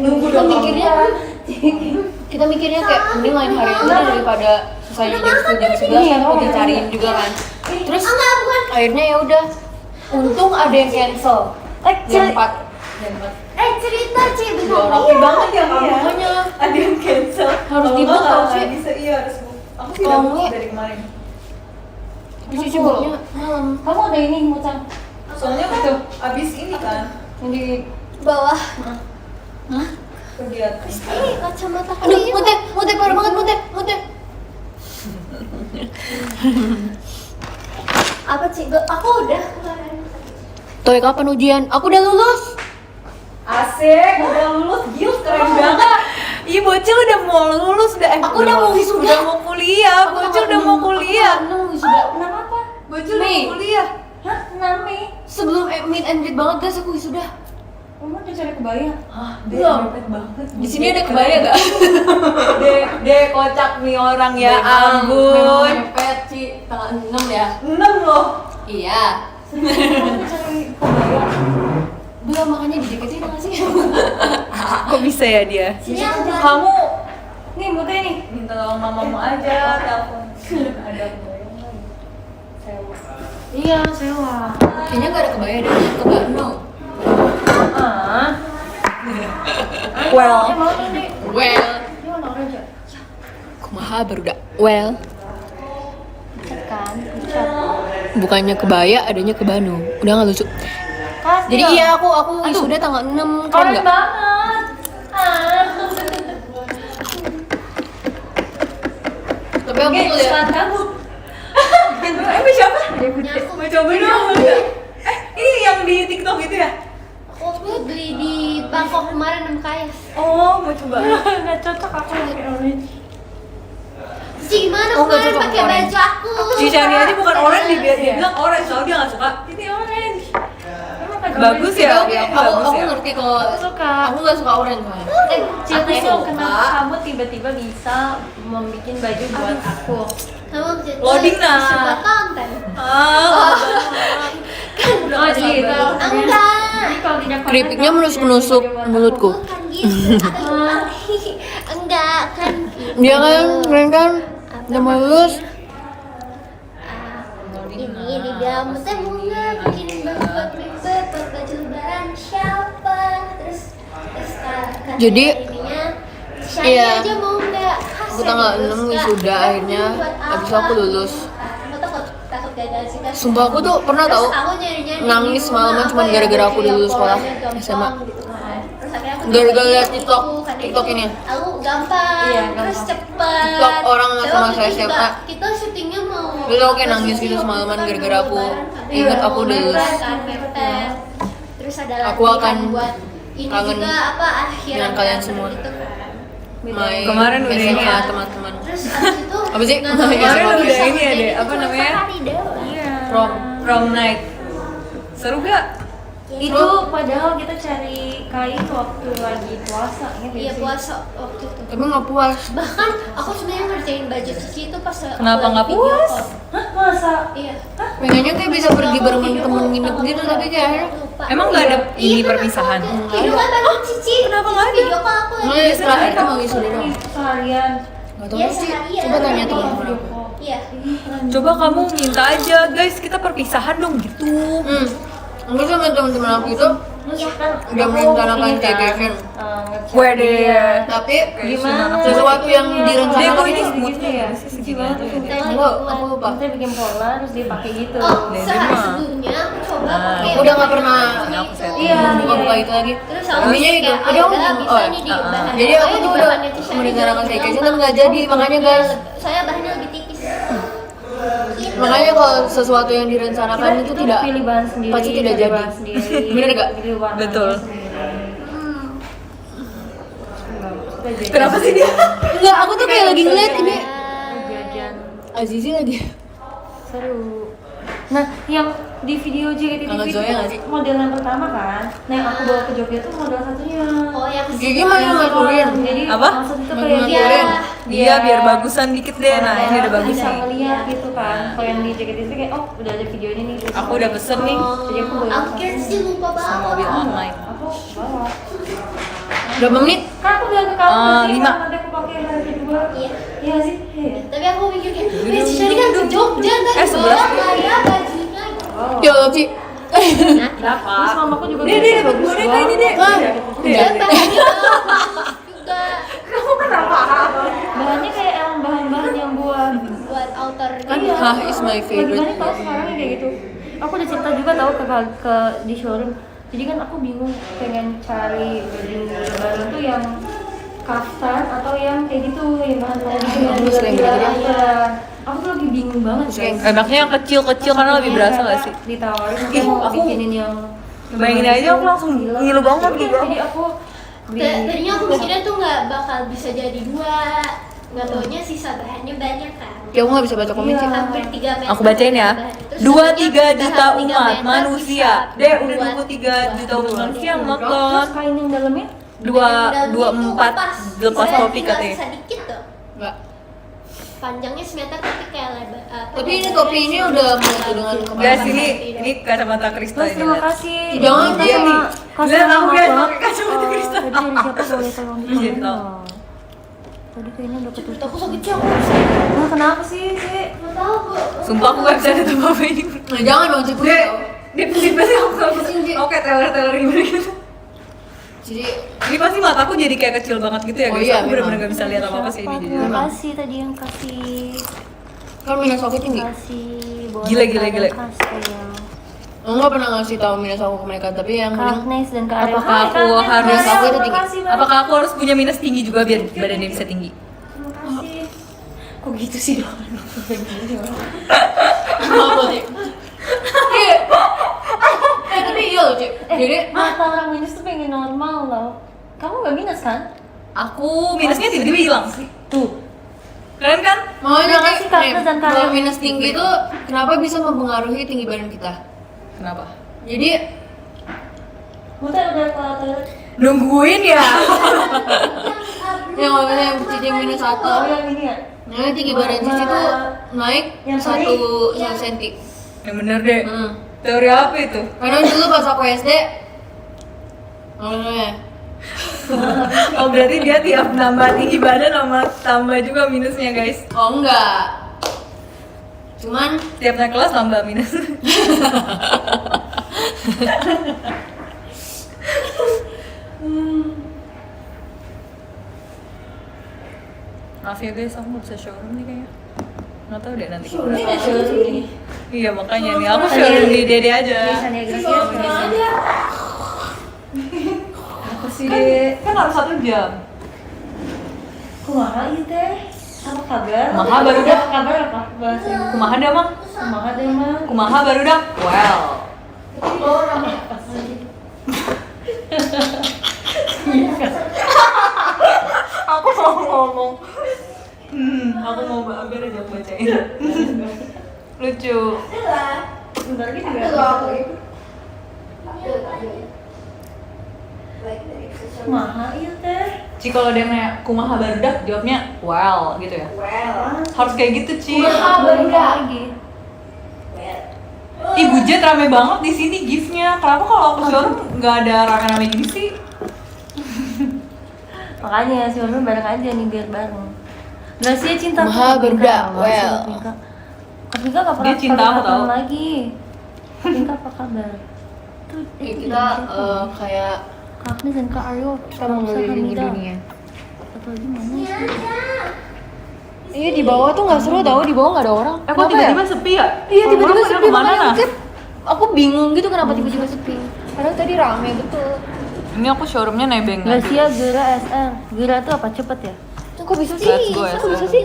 kita mikirnya kayak mending lain hari aja daripada selesai jam 10 jam 11 kan aku dicariin juga kan. Terus akhirnya ya udah. Untung ada yang cancel jam 4. cerita Ci, Udah bener. rapi banget ya Makanya ada yang cancel. Harus Kalau di-book nggak, tau nggak sih. bisa, iya harus book. Aku sih Kalau udah book nggak- dari kemarin. Tapi Cici booknya malam. Kamu ada ini Mucang? Soalnya kan abis ini kan Yang di Bawah. kegiatan. Kacamata aduh, mute parah banget, mute. Apa Ci? Aku udah. Toy kapan ujian? Aku udah lulus. Asik, udah lulus, gil keren banget. Ih, bocil udah mau lulus, Aku udah mau wisuda. Udah mau kuliah, bocil udah mau kuliah. Kenapa? Bocil udah Mei. mau kuliah. Hah? 6 Mei? Sebelum meet and greet banget guys, aku wisuda. Kamu udah cari kebaya? Hah, Belum. mepet banget. Di sini ada kebaya gak? Dek kocak nih orang ya Memang ampun. mepet sih, tanggal 6 ya. 6 loh. Iya. Kamu udah cari kebaya? Belum, makanya dijaketin gak sih? Kok bisa ya dia? Sini aku bantu. Kamu Nih, muka ini. minta tolong mamamu aja, telepon. Ada kebayang lagi. Sewa. Iya, sewa. Kayaknya gak ada kebaya deh, kebaya no. Ah. Well, Mau ini. Well, Ini warna orange ya? kumaha baru dah. Well, Kan, pucat. bukannya kebaya, adanya kebanu. Udah gak lucu. Kasih Jadi dong. iya aku wisuda tanggal 6 kan Keren enggak? banget. Tapi aku Oke, ngeliat selat kamu. Emang siapa? Nyaku. Mau coba dong. Ini yang di TikTok itu ya? Aku beli di Bangkok kemarin sama Kayas. Oh, mau coba. Nggak cocok aku pakai orange. Cici gimana Oh, nggak kemarin cocok pakai orange. baju aku? Si Shani aja bukan orange, dia Iya. bilang orange, soalnya dia nggak suka. Ini orange. Emang pakai Bagus orange? ya? Oke, Dia aku bagus ya? ngerti kalau Aku suka. aku nggak suka orange soalnya. Cerita Aku dong suka. kenapa kamu tiba-tiba bisa membuat baju buat aku? Kamu Loading, nah. suka konten. Ah, Oh gitu. Enggak. Kalau tidak konten, Keripiknya kamu menusuk-nusuk tidak buat mulutku. Bukan gitu. Enggak kan. Dia kan, keren kan? Udah mau lulus. Ini dia teh bunga bikin baju buat ribet buat baju lebaran siapa terus Jadi, ininya Shani iya. aja mau nggak Aku tanggal 6 wisuda akhirnya, habis itu aku lulus. Aku takut gagal sih kan. Sumpah aku tuh pernah Terus tahu aku nyari-nyari nangis di semalaman rumah cuman apa gara-gara ya, aku dulu yang sekolah polanya gampang SMA. gitu kan. Terus akhirnya aku Gara-gara cobain liat buku, TikTok, kan TikTok itu ini. Aku gampang, Iya, terus gampang. cepet. TikTok orang Tapi sama waktu saya itu juga SMA. Kita syutingnya mau. Dulu aku kayak nangis gitu semalaman Kan gara-gara aku lebaran, kan. ingat Iya, aku mau lulus. lebaran kan, mepet. Terus ada Aku latihan akan buat ini kangen juga apa akhir dengan kalian semua. gitu kan. My Kemarin udah ini SMA ya. teman-teman. Terus abis itu Apa sih? nggak tahu Kemarin kenapa udah bisa ini ya, jadi Dek. itu Apa cuma namanya? sehari doang. prom night. Seru gak? Itu padahal kita cari kain waktu lagi puasa, ingat Iya sih? puasa waktu itu. Tapi nggak puas. Bahkan aku sebenarnya ngerjain budget Cici itu pas aku Kenapa lagi nggak video puas? call. Hah, masa? Iya. Pengennya kayak bisa pergi bareng temen nginep gitu tapi kayak Lupa. Emang nggak ada Iya, ini kan perpisahan? aku video call bareng Cici. Kenapa nggak ada? Video call aku nggak lagi. ya setelah itu mau wisuda dong. Seharian. Nggak tahu Iya, sih. seharian. Coba tanya Iya. temen-temen aku. Iya. Coba kamu minta aja, guys, kita perpisahan dong gitu. Enggak sama temen-temen aku itu Terus kan udah aku merencanakan ini kan, staycation. ngechat Wede. dia. Tapi Gimana? sesuatu yang Dek, direncanakan kok ini Gitu smooth ya? sih Lucu banget. segini? Enggak, aku lupa. Kita bikin pola terus dia pakai gitu. Oh, Dede sehari mah. sebelumnya aku coba Aku udah nggak pernah buka itu lagi. Terus aku Intinya itu. kayak, Jadi aku udah bisa oh, nih diubahan. jadi aku tuh udah merencanakan staycation tapi nggak jadi, makanya guys. Soalnya bahannya lebih tipis. Gitu. Makanya kalau sesuatu yang direncanakan itu tidak pilih bahan sendiri, pasti tidak cari jadi. bahan sendiri, Bener gak? pilih warnanya Betul. sendiri. Kenapa sih dia? Enggak, aku tuh kayak lagi ngeliat ini Jajan Azizi lagi. seru. Nah, yang di video JKT Kalau TV Zoya nggak sih? itu model yang pertama kan. Nah, yang aku bawa ke Jogja tuh model satunya. Oh yang Gigi main makurin. Jadi Apa? maksud itu Main kayak makurin. Iya, biar bagusan dikit deh. Nah, ini udah bagus bisa nih. ngeliat gitu kan. Kalau yang di JKT TV kayak oh udah ada videonya nih. Terus Aku udah pesen nih Jadi aku bawa aku kira sih lupa sama bawa. mobil online. Aku bawa. Berapa menit? Kan aku bilang ke kamu nanti 5. nanti aku pakai hari kedua. Iya. Iya sih. Iya. Tapi aku mikir kayak, si Shari kan ke Jogja tadi 11. bawa kayak bajunya. Ya Allah, Ci. Terus mamaku juga Dia dapat boneka ini deh. Dan bahannya juga bahannya kayak emang bahan-bahan yang buat buat outer Kan gitu. Hah is my lagi favorite. banyak tau sekarang yang kayak gitu. Aku udah cerita juga tahu ke di showroom. Jadi kan aku bingung pengen cari baju lebaran tuh yang kaftan atau yang kayak gitu yang bahan-bahan gitu yang Aku suka yang gila-gila gitu-gitu. aja. Aku tuh lagi bingung banget guys. Enaknya yang kecil-kecil karena lebih berasa gak sih? Ditawarin nanti Ih, mau aku bikinin yang bayangin aja aku langsung ngilu banget gitu. Jadi aku beli Tadinya aku mikirnya tuh nggak bakal bisa jadi dua. Nggak taunya sisa bahannya banyak kan. Ya aku nggak bisa baca komen, Ci. Hampir 3 meter. Aku bacain ya. Terus 23 juta bahan 3 umat meter manusia. bisa Deh, udah buat 23 juta umat manusia yang terus nonton. kain yang dalamnya 24 lepas topik katanya. Bisa dikit tuh. Enggak. Panjangnya semeter tapi kayak lebar. Tapi ini topi ini udah menyatu dengan kepala. Guys, ini kacamata Krista Mas ini. terima lihat. kasih. Jangan Kita dia sama nih. kasih Lihat aku sama guys banget. pakai kacamata Krista. Tadi dari siapa boleh tolong Iya, dikomen tahu. dong. Tadi kayaknya udah ketutup. Aku sakit siapa? Nah, kenapa sih, Ci? Nggak tahu bu. Sumpah aku gak bisa lihat apa ini. Nah, jangan dong, Ci. Deh, dia pasti aku gak bisa. Pusing, Ci. Oke, teler-teler gimana gitu. Jadi Ini pasti mataku jadi kayak kecil banget gitu ya Oh guys. iya, Aku bener-bener memang. gak bisa lihat apa-apa sih ini Siapa? jadi. Terima kasih tadi yang kasih. kan minus aku tinggi. Kasih. Gila, gila, gila. Kasih. Aku nggak pernah ngasih tahu minus aku ke mereka, tapi yang Kak bilang Agnes dan Kak Ariel. Apakah Hai, aku Kak Agnes, harus- Kak Ariel, aku itu terima tinggi? kasih banget. Apakah aku harus punya minus tinggi juga biar badannya bisa tinggi? Terima kasih. Kok gitu sih dong? apa sih? Iya. Tapi iya loh, Ci. Jadi Mata orang minus tuh pengen normal loh. Kamu gak minus kan? Aku minusnya tiba-tiba hilang sih. Tuh. Keren kan? makanya Terima kasih, Kak Agnes dan Kak kalau Ariel. minus tinggi itu kenapa bisa mempengaruhi tinggi badan kita? Kenapa? Jadi Muter udah ke toilet. Nungguin ya. yang waktu yang Cici minus Oh, 1, yang ini ya? nah tinggi badan Cici tuh naik Yang 1 senti. Yang bener deh. Hmm. Teori apa itu? Karena dulu pas aku SD, Oh berarti dia tiap nambah tinggi badan sama tambah juga minusnya guys. oh enggak. Cuman Tiap naik kelas tambah minus. Maaf ya guys, aku nggak bisa showroom nih kayaknya. Nggak tahu deh nanti. Ini ada showroom ini. Iya makanya nih, aku showroom di Dede aja. Biasanya Gracia. Apa sih Dede? Kan harus 1 jam. Kumaha ieu teh? Apa kabar? Kumaha baru dah. Kabar apa? Bahasa Kumaha dah mah? Kumaha deh mah. Kumaha baru dah? Well. Aku mau ngomong. Aku mau biar aja aku bacain. Lucu. Bentar lagi juga. Kumaha ieu teh? Ci kalau dia nanya kumaha barudak jawabnya well gitu ya. Harus kayak gitu Ci. Lagi. Ibu Jet rame banget di sini giftnya. Kenapa kalau aku showroom nggak ada rame-rame gini sih? Makanya showroom bareng aja nih biar bareng. Gracia cinta Kumaha barudak, well. Kapika gak pernah Dia cinta aku kontak-kontakan tau. lagi. Kapika apa kabar? Tuh, ya itu kita dari siapa? kayak Kak Agnes dan Kak Aryo kita mengelilingi Hamida. dunia. Atau lagi mana sih? Iya di bawah tuh nggak seru tau, di bawah nggak ada orang. Kok tiba-tiba sepi ya? Iya tiba-tiba Orang pada sepi kemana makanya nah? mungkin aku bingung gitu kenapa tiba-tiba sepi. Padahal tadi rame betul. Ini aku showroomnya nebeng. Gracia Gera SR. Gera tuh apa cepet ya? Kok bisa sih? Let's go, Kok bisa SM. sih?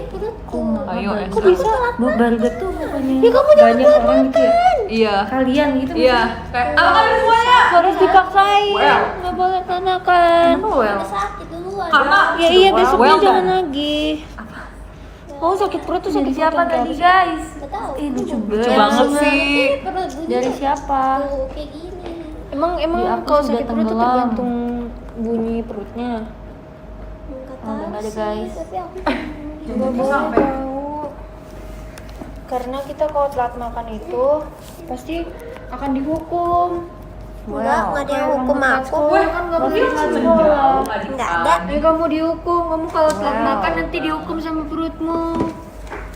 Ayo, Kok bisa? Bu Barudak tuh bukannya Ya kamu jangan banyak orang gitu ya? Iya. Kalian gitu Iya. Kayak apa semuanya? harus dipaksain. Well. Nggak boleh kanakan. Well. Sakit duluan. Karena Ya iya besoknya well done. jangan lagi. Oh sakit perut tuh sakit siapa tadi guys? Gak tau. Lucu Lucu banget sih. Perut bunyi Dari siapa? tuh kayak gini. Emang Iya, kalau aku sakit sudah perut tuh tenggelam. tergantung bunyi perutnya. Gak Oh, tau nggak ada, sih, guys. tapi aku Nggak boleh tahu. Karena kita kalau telat makan itu pasti akan dihukum. enggak ada yang hukum aku. Kan nggak boleh telat sekolah. Enggak ada. Ya kamu dihukum, kamu kalau telat makan nanti dihukum sama perutmu.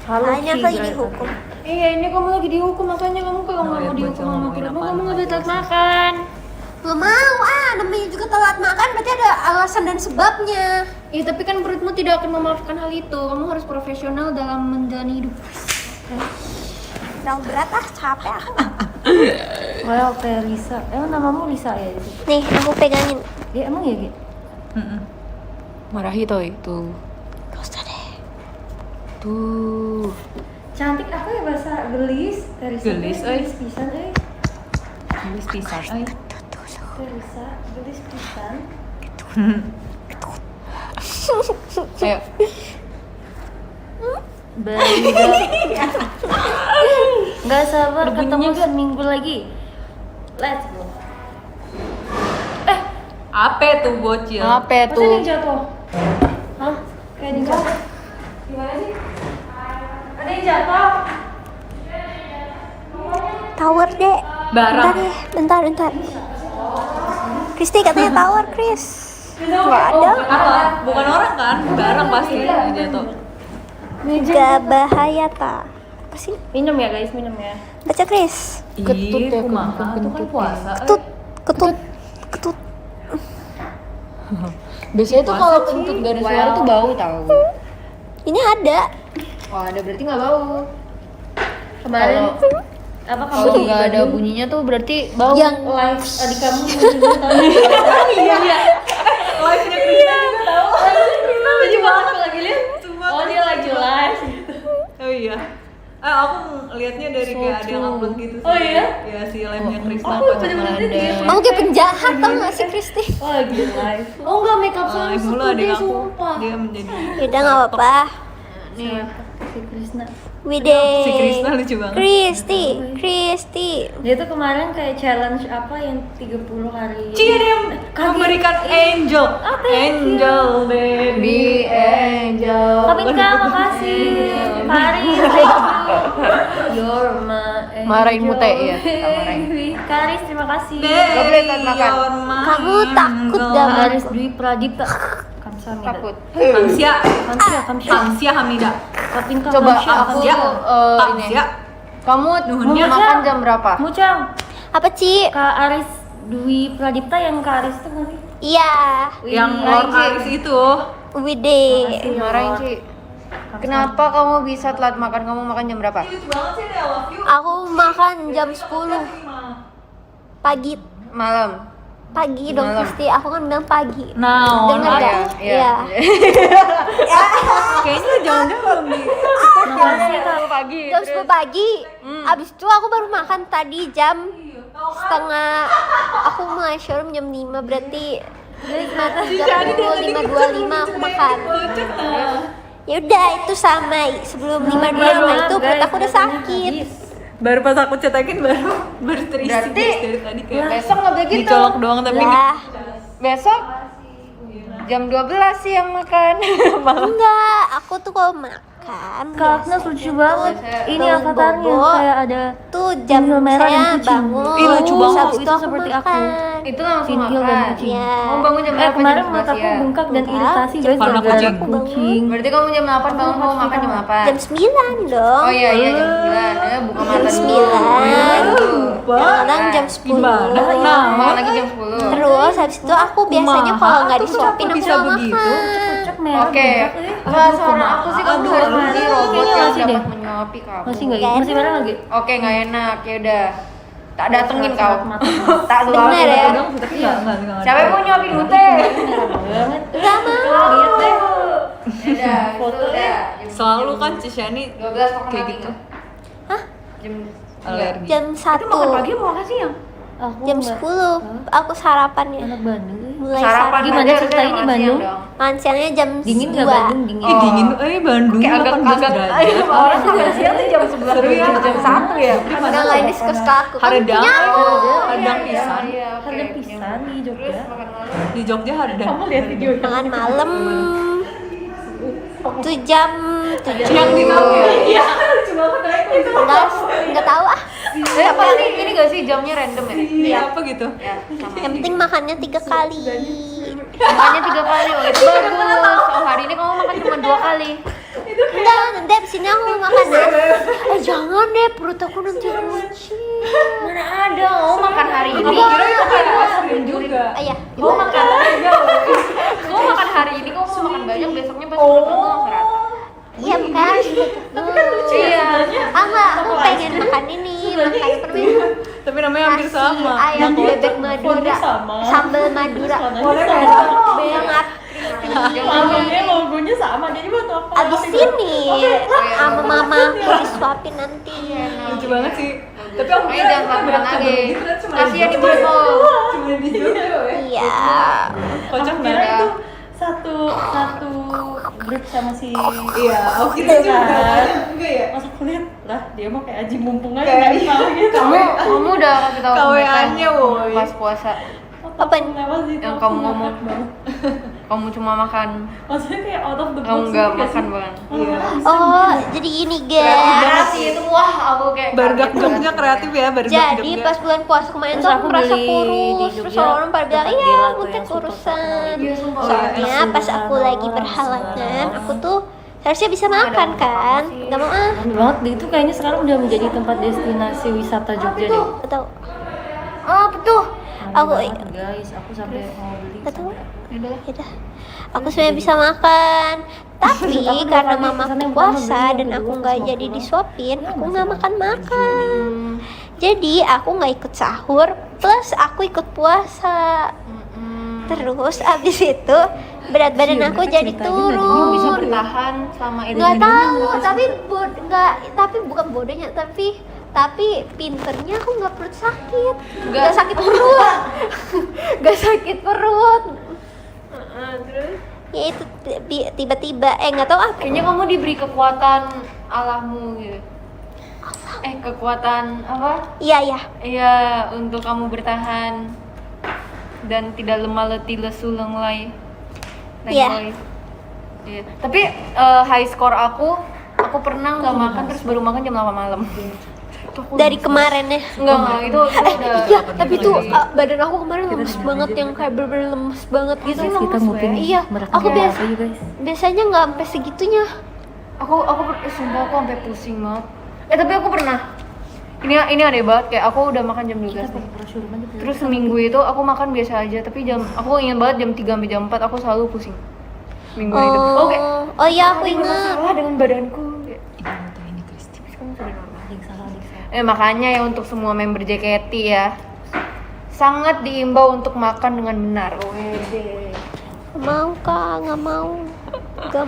Hanya lagi dihukum. Iya ini kamu lagi dihukum makanya kamu kalau nggak mau dihukum sama perutmu kamu nggak boleh telat makan. Gak mau namanya juga telat makan berarti ada alasan dan sebabnya. Iya tapi kan perutmu tidak akan memaafkan hal itu. Kamu harus profesional dalam menjalani hidup. Terlalu berat capek aku. Well, kayak Lisa. Emang namamu Lisa ya di situ? Nih, aku pegangin. Ya emang ya gitu. Marahi toy tuh. Gak usah deh. Tuh. Cantik apa ya bahasa gelis? Gelis, euy. Gelis pisan euy. Tulis pisan ay. Terisa, gelis pisan. Ayo. Nggak sabar ketemu seminggu lagi. Let's go. Apa tuh bocil? Apa Masa tuh? yang jatuh? Hah? Kayak di jatuh? Gimana sih? Ada yang jatuh? Tower deh. Barang. Bentar deh. Kristi katanya tower, Chris. Gak ada. Apa? Bukan orang kan? Barang pasti yang jatuh. Gak bahaya ta. Apa sih? Minum ya guys, minum ya. Baca Chris. Ketut ya kumaha? Itu kan puasa. Ketut. Ketut. Ketut. Biasanya tuh kalau kentut gak ada suara tuh bau tahu. Ini ada. Wah, ada berarti nggak bau. Kemarin Kalau- apa kamu Kalau di nggak ada Bandung bunyinya tuh berarti bau. Yang live adik kamu bunyinya tahu? Live-nya Krista juga tahu. Krista lucu banget. Aku lagi lihat. Oh dia lagi live. Oh iya. Aku liatnya dari kayak ada yang upload gitu sih. Oh iya? Ya si live-nya Krista Aku pas bener-bener ada. dia. kamu kayak penjahat tau gak sih Kristi? Oh lagi live. Oh enggak make up sama Live dulu suku ada deh aku. sumpah. Dia menjadi Yaudah gak apa-apa. Nih si Krisna. Wide. si Krista lucu banget. Kristi. Dia tuh kemarin kayak challenge apa yang 30 hari. Cia dia memberikan angel. Angel baby. Angel. Kapinka, makasih. Paris, thank you. You're my angel. Marahin mute, iya. Marahin. Karis, terima kasih. Gak boleh telat makan. Kamu takut gak sama Karis aku? Dwi Pradipta. Kamsahamnida. Takut. Kamsia. Kamsia, Kamsia. Kamsia Hamida. Kapinka, Coba Kamsia, aku Kamsia. ini. Kamsia. Kamu Nuhunnya. makan jam berapa? Mucang. Apa Ci? Kak Aris Dwi Pradipta yang Kak Aris tuh nanti. Iya. Yang Lord Aris itu. Wide. Marahin sih. Kenapa kamu bisa telat makan? Kamu makan jam berapa? Lucu banget sih deh, I love you. Aku makan jam 10 pagi. Malam. Pagi dong Malam. Kristi. Aku kan bilang pagi. Nah, Dengar iya, gak? iya. Iya. kayaknya jangan-jangan di Makasih Kak. Pagi. Jam 10 pagi. Abis itu aku baru makan tadi jam setengah. Aku mulai showroom jam 5 berarti 5.30, 5.25 aku makan. Ya udah itu sama sebelum 5.25 itu perut aku udah sakit. baru pas aku cetakin baru terisi Berarti guys, dari tadi kayak Besok nggak boleh gitu. dicolok doang tapi Lah, Besok jam 12 sih yang makan. enggak, aku tuh kalau makan Kak Agnes lucu banget. Ini Daun avatarnya bobo. kayak ada tuh jam Tinggal merah dan saya kucing. bangun. Ih, lucu banget. Habis Itu itu aku seperti aku. makan. Itu langsung Tinggal dan makan. kucing. Iya. Kamu bangun jam berapa? Kemarin Jam mataku 11 ya? bengkak dan Enggak, iritasi guys karena gara-gara kucing. kucing. Berarti kamu jam 8 bangun, kamu makan jam 8. Jam 9 dong. Oh iya iya jam 9. Ya buka mata Jam dulu. 9. Kadang jam 10. Gimana? Nah, makan lagi jam 10. Terus habis itu aku biasanya Kumaha kalau nggak tuh disuapin kenapa aku bisa nggak begitu? makan. Cocok merah Oke. bengkak, eh. Kalau saran aku sih kamu Aduh, harus beli robot kayaknya yang masih deh. dapat menyuapi kamu. Masih nggak? Nggak Masih merah lagi? Oke, nggak enak. Ya udah. Tak datengin kau. Mata. Tak Bener suapin. ya? Tapi enggak. Siapa yang mau nyuapin Ute? Banget. Gak mau. Lihat deh. Udah, foto deh. Selalu kan Cisyani 12 makan kayak lagi gitu. nggak? Hah? Jam Alergi. Jam Itu makan 1 pagi apa makan siang? Aku jam nggak- 10 aku sarapannya Anak Bandung. mulai Sarapan Gimana aja cerita harusnya ini makan Bandung? siang dong. makan siangnya jam Dingin nggak 2 Bandung dingin? Dingin. Bandung Kayak agak 18 derajat. orang makan siang tuh jam 11 Seru ya? jam 1 ya. udah nggak ini suka aku kan Haredang. punya aku Hadang pisan. Harga pisan di Jogja. Terus makan malam. Di Jogja hadang. Kamu lihat video makan malam itu jam 7 Yang di kamu ya? Iya, cuma aku naik itu. nggak tahu ah Apa ini gak sih jamnya random ya? Iya apa gitu? Ya, sama. yang penting makannya 3 kali Makannya 3 kali, oh itu bagus. Oh hari ini kamu makan cuma 2 kali. enggak nanti abis ini aku makan jangan deh perut aku nanti runcing Mana ada, kamu makan hari ini. Kira itu kayak sering juga. ayah Kamu makan aja. Kamu makan hari ini, kamu mau makan banyak, besoknya pas makan langsung rata. iya bukan tapi kan lucu Iya. enggak aku pengen makan ini makan apa namanya Tapi namanya hampir nasi sama. ayam bebek Madura sama. sambal Madura Boleh banget Logonya logonya sama. Jadi buat apa? abis ini sama mama aku disuapin nanti Lucu banget sih. Tapi aku Makanya jangan makan lagi. Kasihan ibu lo. Cuma di Jogja ya. iya Kocak Kira banget. itu satu grup sama si Iya, aku kira juga. Juga ya. Pas aku lihat lah dia mah kayak aji mumpung aja Kayak nempel gitu. Kamu udah kasih tahu KWA-nya, woy. pas puasa Apa? Lewat situ, yang aku kamu ngakak ngomong. banget. Kamu cuma makan, Maksudnya kayak out of the box kamu nggak gitu makan sih? banget. Iya. oh jadi gini Parah guys sih itu, wah aku kayak Bargak kaget Jogja banget. kreatif ya, bargak jadi Jogja. pas bulan puasa kemarin Terus tuh aku aku merasa beli di kurus Jogja, terus orang pada bilang tempat iya Dela aku tuh teh yang super kurusan Iya, sumpah. soalnya pas aku lagi berhalangan aku tuh harusnya bisa makan kan nggak mau ah Rame banget itu kayaknya sekarang udah menjadi tempat destinasi wisata Jogja deh. atau oh betul aku Rame banget, guys, aku sampai mau beli. nggak tahu Udah. yaudah aku sebenarnya bisa makan tapi Aku karena dua kali mama pesan yang puasa pertama beli, dan yang aku kedua nggak pas jadi mau disuapin pulang. aku Ya, nggak masih makan jadi aku nggak ikut sahur plus aku ikut puasa terus abis itu berat badan aku jadi Kamu turun bisa bertahan selama itu. nggak tahu tapi nggak tapi bukan bodohnya tapi pinternya aku nggak perut sakit nggak sakit perut nggak sakit perut Terus? ya itu tiba-tiba nggak tahu apa Kayaknya kamu diberi kekuatan Allahmu gitu. Kekuatan apa? iya Iya, untuk kamu bertahan dan tidak lemah letih lesu lenglai. Iya. Lenglai. Iya. Tapi high score aku pernah nggak makan terus baru makan jam 8 malam. dari kemarin ya Enggak, itu udah. iya tapi tuh badan aku kemarin lemes banget yang kayak bener-bener lemes banget gitu Kita ngupin iya aku apa ya, guys? biasanya nggak sampai segitunya Sumpah aku sampai pusing banget. Tapi aku pernah. Ini aneh banget, kayak aku udah makan jam 12 nih. Terus seminggu itu aku makan biasa aja, tapi aku ingat banget jam 3 sampai jam 4 aku selalu pusing. Minggu itu. Oke. oh iya aku Ada ingat masalah dengan badanku. Makanya ya untuk semua member JKT ya, sangat diimbau untuk makan dengan benar. Wede. nggak mau kak nggak mau nggak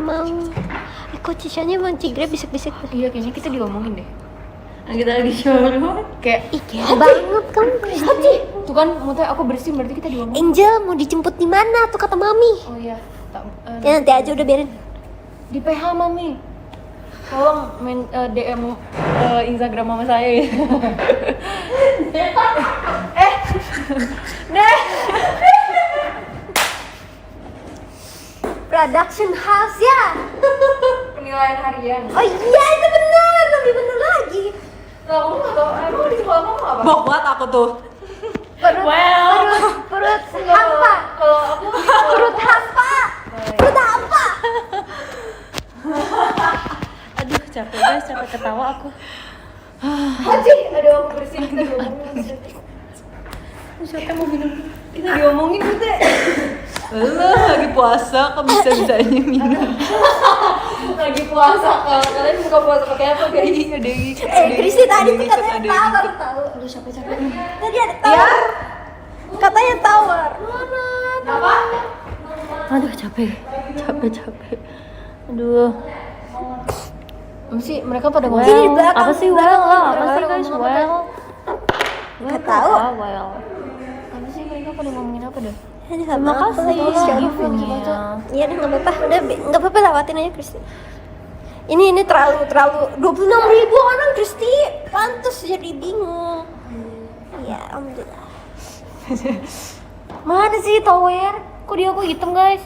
mau kok Cisanya emang Cigre bisik-bisik Iya kayaknya kita diomongin deh. Kita lagi showroom. Kayak ih gila banget kamu Kristi tuh kan muntah aku bersin berarti kita diomongin. Angel mau dijemput di mana tuh kata mami Oh iya. ya nanti aja udah biarin Di PH mami. Tolong DM Instagram mama saya ya. production house ya Penilaian harian. oh iya itu bener lebih bener lagi Lah kamu nggak tahu emang di sekolah kamu apa? Bok banget aku tuh. perut hampa Kalau aku perut hampa Aduh, capek guys, capek ketawa aku. ada aku bersin kita diomongin. Siapa mau minum? Kita diomongin Bute. lagi puasa kok bisa-bisanya minum. Lagi puasa kalau kalian buka puasa pakai apa guys? Kristi tadi tuh katanya tawar tahu. Aduh capek-capek. Tadi ada tawar. Katanya tawar. Apa? Aduh capek. Aduh. Apa sih mereka pada Ini di ngomong? belakang. Apa sih well? Apa sih guys? Well. Nggak tahu. Well. Apa sih mereka pada ngomongin apa dah? Terima kasih giftnya. Iya deh nggak apa-apa. Udah nggak apa-apa lewatin aja Kristi. Ini terlalu 26.000 orang Kristi. Pantes jadi bingung. Iya, alhamdulillah. Mana sih tower? Kok dia aku hitam guys?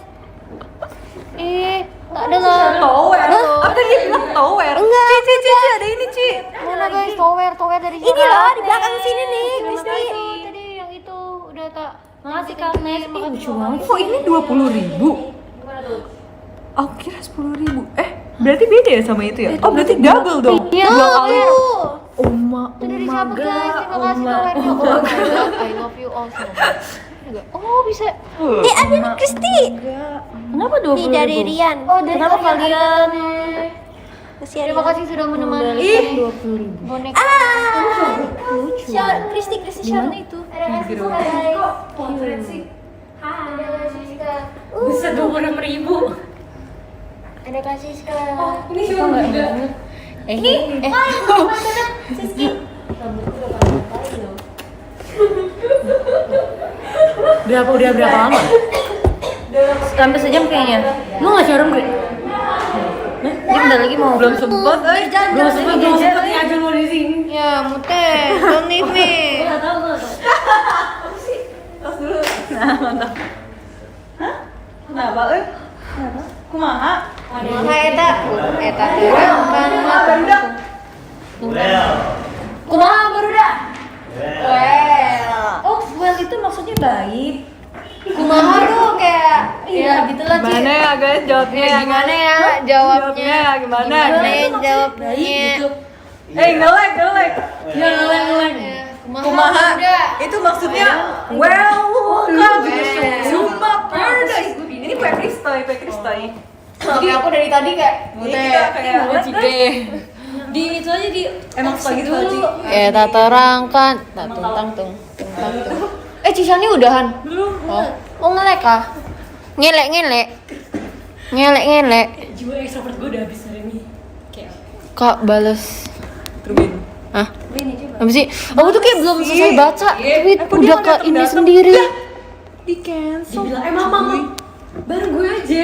Nggak ada lah. Tower. Apa dia bilang tower? Enggak. Ci, ada ini, Ci. Mana guys tower dari Ini loh di belakang sini nih Kristi. Tadi yang itu udah tak. Makasih Kak Nes, makan lucu banget. Kok ini 20.000? Aku kira 10.000. Berarti beda ya sama itu ya? Oh, berarti double dong. Iya. Dua kali. Tuh. Itu dari siapa guys? Terima kasih towernya. Oh my god, I love you all so much. Oh bisa. Ada nih Kristi. Kenapa 20.000? Nih dari Rian. Oh dari kenapa kalian? Kasih ya, Terima Rian. kasih sudah menemani 20.000 boneka. Lucu. Kristi Gimana itu? Ada kasih konferensi. Ada kasih Bisa 26.000. Ada kasih Ini siapa juga? Udah berapa lama? Sampai sejam kayaknya. Lu nggak showroom Gri? Dia bentar lagi mau. Belum sempet. Belum sempet aja lu di sini. Ya mute, don't leave me. Nggak tahu. Tos dulu. Nah, mantap. Hah? Kenapa, Kumaha? Kumaha eta terangkan. Kumaha baru dah. Well, Oh, well itu maksudnya baik. kumaha tuh kayak Iya, gitulah Ci. Gimana ya guys jawabnya? gimana ya jawabnya? Gimana? Gimana ya jawabnya? Gitu. Ngelek. Ya ngeleng. Kumaha? Itu maksudnya welcome to the show. Zumba Paradise. Ini kue kristal. Jadi aku dari tadi kayak mute. Kayak Di itu aja di emang suka gitu Ci. Tak terangkan. Tak tung. Cisani udahan. Oh ngelek kah? Ngelek. jiwa extrovert gue udah habis hari ini. Kayak Kak bales. Terbin. Hah? Apa sih? Aku tuh kayak belum selesai baca tweet Aku udah dia ke ini datang-datang. sendiri. Di cancel. dibilang mama baru gue aja.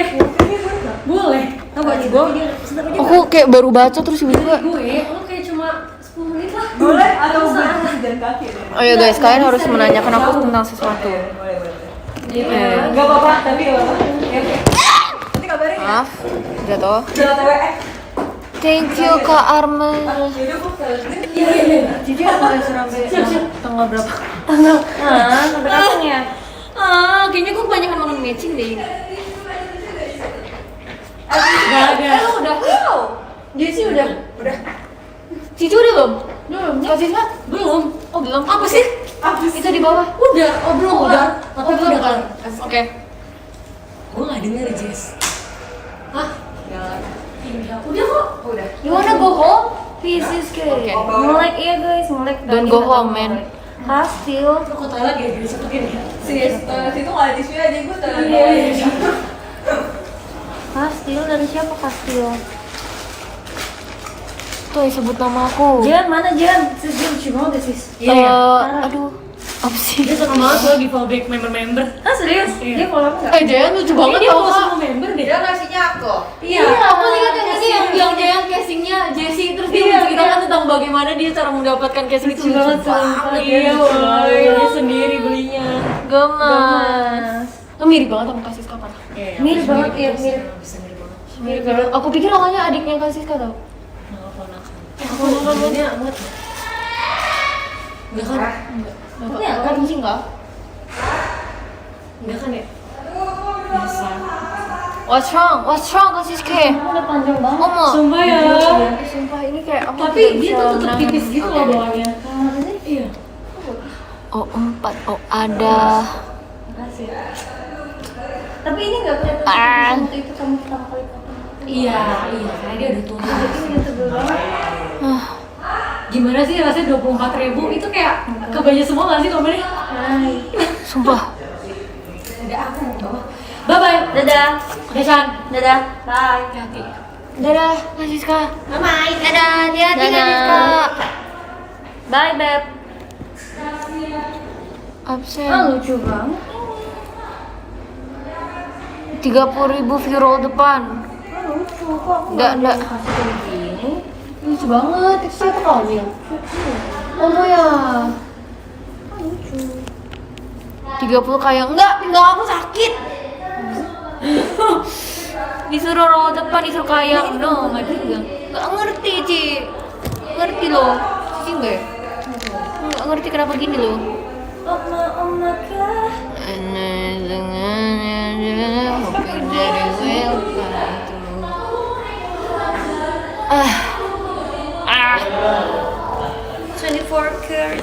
Boleh. Tahu gak sih gue? Aku kayak baru baca terus tiba-tiba. Gue lu kayak cuma 10 menit lah. Boleh atau jalan kaki deh. Oh ya guys, kalian harus menanyakan aku tentang sesuatu. Boleh. Gak apa-apa, tapi gak apa-apa. Oke. Nanti kabarin ya. Maaf, jatuh. Jangan TWE. Thank you Kak Arman. Yaudah gue ke Iya. Jadi aku udah sampai tanggal berapa? Sampai kapan ya? Kayaknya gue kebanyakan makan matching deh ini. Gak ada. Lu udah? Jesse udah. Cicu udah belum? Belum. Kak Siska? Belum. Oh belum. Apa sih? Itu di bawah. Udah. Oh belum. Udah. Tapi belum udah kan. Oke. Gue gak denger Jess. Hah? Udah kok. Udah. You wanna go home? Pieces kayak. Oke. Nge-like iya guys, nge-like. Don't go home, man. Kastil. Lu ke toilet ya guys, cepetin ya. situ nggak ada tisu aja gue Kastil dari siapa Kastil? Tuh sebut nama aku. Jan mana Jan? Sis dia lucu banget ya sis. Aduh. Apa sih? Dia suka banget loh di follow back member-member. Ah serius? Dia follow apa enggak? Jayan lucu banget Dia tau follow Kak. semua member deh. ngasihnya aku. Iya. Aku lihat yang ini yang Jayan casingnya Jessie terus dia menceritakan tentang bagaimana dia cara mendapatkan casing itu Lucu banget sumpah. Iya, woy. Dia sendiri belinya. Gemas. Lo mirip banget sama Kak Siska parah. Mirip banget ya, mirip. Mirip banget. Aku pikir awalnya adiknya Kak Siska tau. Aku nontonnya amat. Enggak kan? Tapi ya kan sih enggak. Enggak kan ya? Biasa. What's wrong? What's wrong Kak Siska? Kamu udah panjang banget. Omo. Sumpah ya. Sumpah ini kayak aku Tapi tidak dia bisa tuh tetep menahan. tipis gitu loh bawahnya. Iya. Oh 4, oh ada. Makasih. Tapi ini nggak kelihatan waktu itu kamu pertama kali ketemu. Iya, karena dia udah tua. Ini tebel banget. Gimana sih rasanya 24.000 itu kayak kebanyakan semua nggak sih kamarnya? Sumpah. Udah aku mau ke bawah. Bye bye. Dadah. Desan. Dadah. Bye. Hati. Dadah, Kak Siska. Bye. Dadah, hati-hati Dadah. Kak Siska. Bye beb. Absen. Lucu banget. 30.000 view roll depan. Lucu kok. Enggak. Kasih kayak gini. Lucu banget, teksnya tuh Kamil. Oh ya. Lucu. 30 kayak enggak aku sakit. Disuruh roll depan, disuruh kayak no, enggak juga. Enggak ngerti, Ci. Ngerti loh. Cici enggak ya? Enggak ngerti kenapa gini loh. Oma kah? Hoping that it will come through. 24 karat.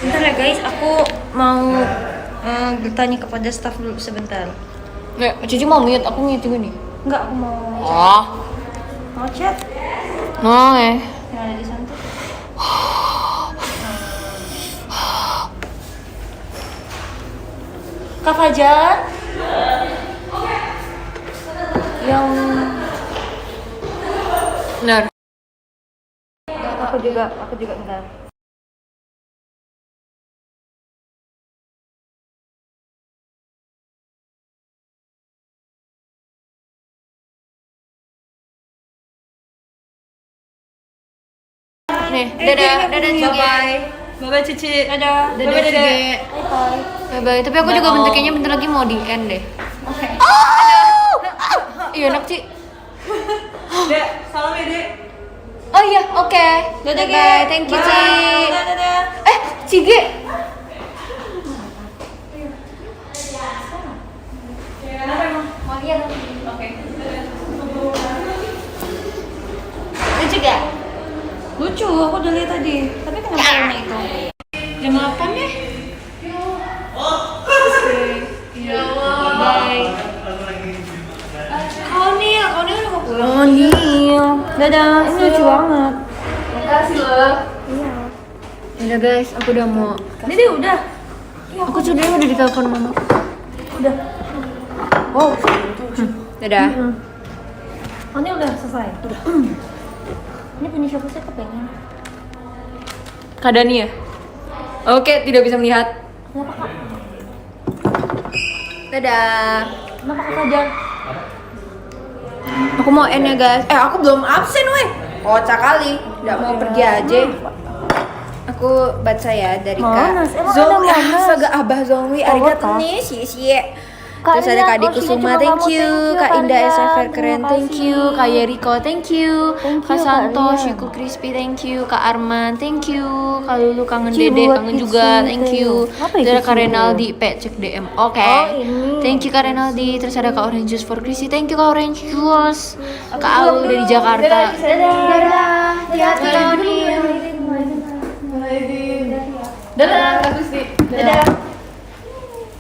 Bentar ya guys, aku mau bertanya kepada staff dulu sebentar. Nggak, Cici mau mute, aku mute juga nih. Enggak, aku mau mau chat Oke. yang ada di sana tuh. Kak Fajar yang Benar. aku juga bentar. Nih, dadah juga. Bye Cici. Dadah. Dadah juga. Bye. Tapi aku juga kayaknya bentar lagi mau di end deh. Oke. Iya enak, Ci. Dek, salam ya Dek. Oh iya, oke. Dadah, Bye. Thank you, Ci. Dadah. Cige. Lucu gak? Lucu, aku udah lihat tadi. Tapi kenapa warna itu? Jam 8 deh. Iya, bye. Kau nih udah mau pulang. Oh iya. Dadah, ini lucu banget. Makasih loh. Iya. Udah guys, aku udah mau. Jadi udah. Aku sudah ditelepon mama. Udah. Wow. Dadah. Oh, ini udah selesai. Udah. Ini punya siapa sih kepengen? Kak Dani ya? Oke, tidak bisa melihat. Kenapa kak? Dadah. Kenapa kak Fajar? Aku mau end ya guys. Aku belum absen weh. Kocak kali. Nggak mau pergi aja. Aku baca ya dari Monas, Kak emang ada Zoe. Monas? Astaga Abah Zoe. Arigato nih, cie. Kak Terus ada Indah, Kak Adi Korshinya Kusuma, cuma thank kamu, you. thank you, Kak Kak Indah Ria, SFR keren, terima thank kasih. you. Kak Yeriko, thank you. Thank Kak you, Kak Santo, Ria. Shiku Crispy, thank you. Kak Arman, thank you. Kak Lulu kangen Ci, Dede, buat kangen Kitsu, juga, thank you. Apa ya Terus ada Kitsu? Kak Renaldi, cek DM. Oke. Oh, ini. Thank you Kak Renaldi. Terus ada Kak Orange Juice for Chrissy, thank you Kak Orange Juice. Kak Aul dari Jakarta. Dadah. Hati-hati Odin. Dadah Kak Gusti. Dadah.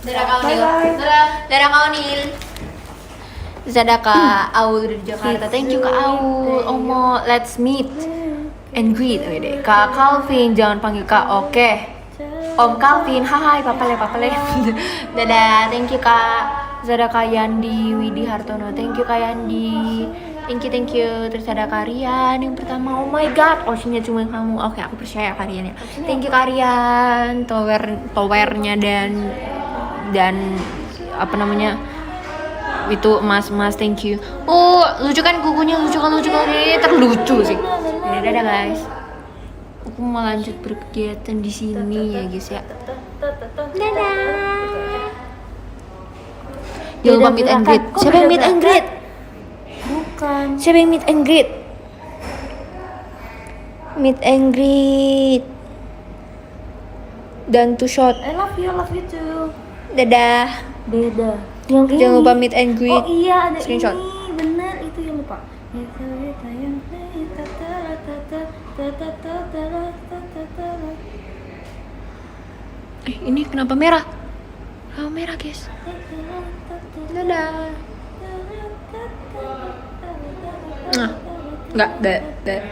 Dadah Kak Onil. Dadah Kak Onil. Terus ada Kak Aul dari Jakarta. Thank you Kak Aul. Omo, let's meet and greet. Wede. Kak Calvin, jangan panggil Kak. Oke. Om Calvin, hai papale. Dadah, thank you Kak. Terus ada Kak Yandi Widi Hartono. Thank you Kak Yandi. Thank you. Terus ada Kak Rian yang pertama. Oh my god, osinya cuma kamu. Oke, aku percaya Kak Rian ya. Thank you Kak Rian. Towernya dan apa namanya? Itu emas thank you. Oh lucu kan kukunya, lucu kan ini terlucu sih. Ini dadah guys, aku mau lanjut berkegiatan di sini ya guys ya. Dadah. Jangan lupa meet and greet. Siapa yang meet and greet? Bukan. Siapa yang meet and greet? Meet and greet dan two shot. I love you too. Dadah. Beda. Yang ini. Jangan lupa meet and greet. Oh iya ada Screenshot. ini. Bener itu yang lupa. Ini kenapa merah? Oh, merah guys. Dadah. Nah, enggak, deh.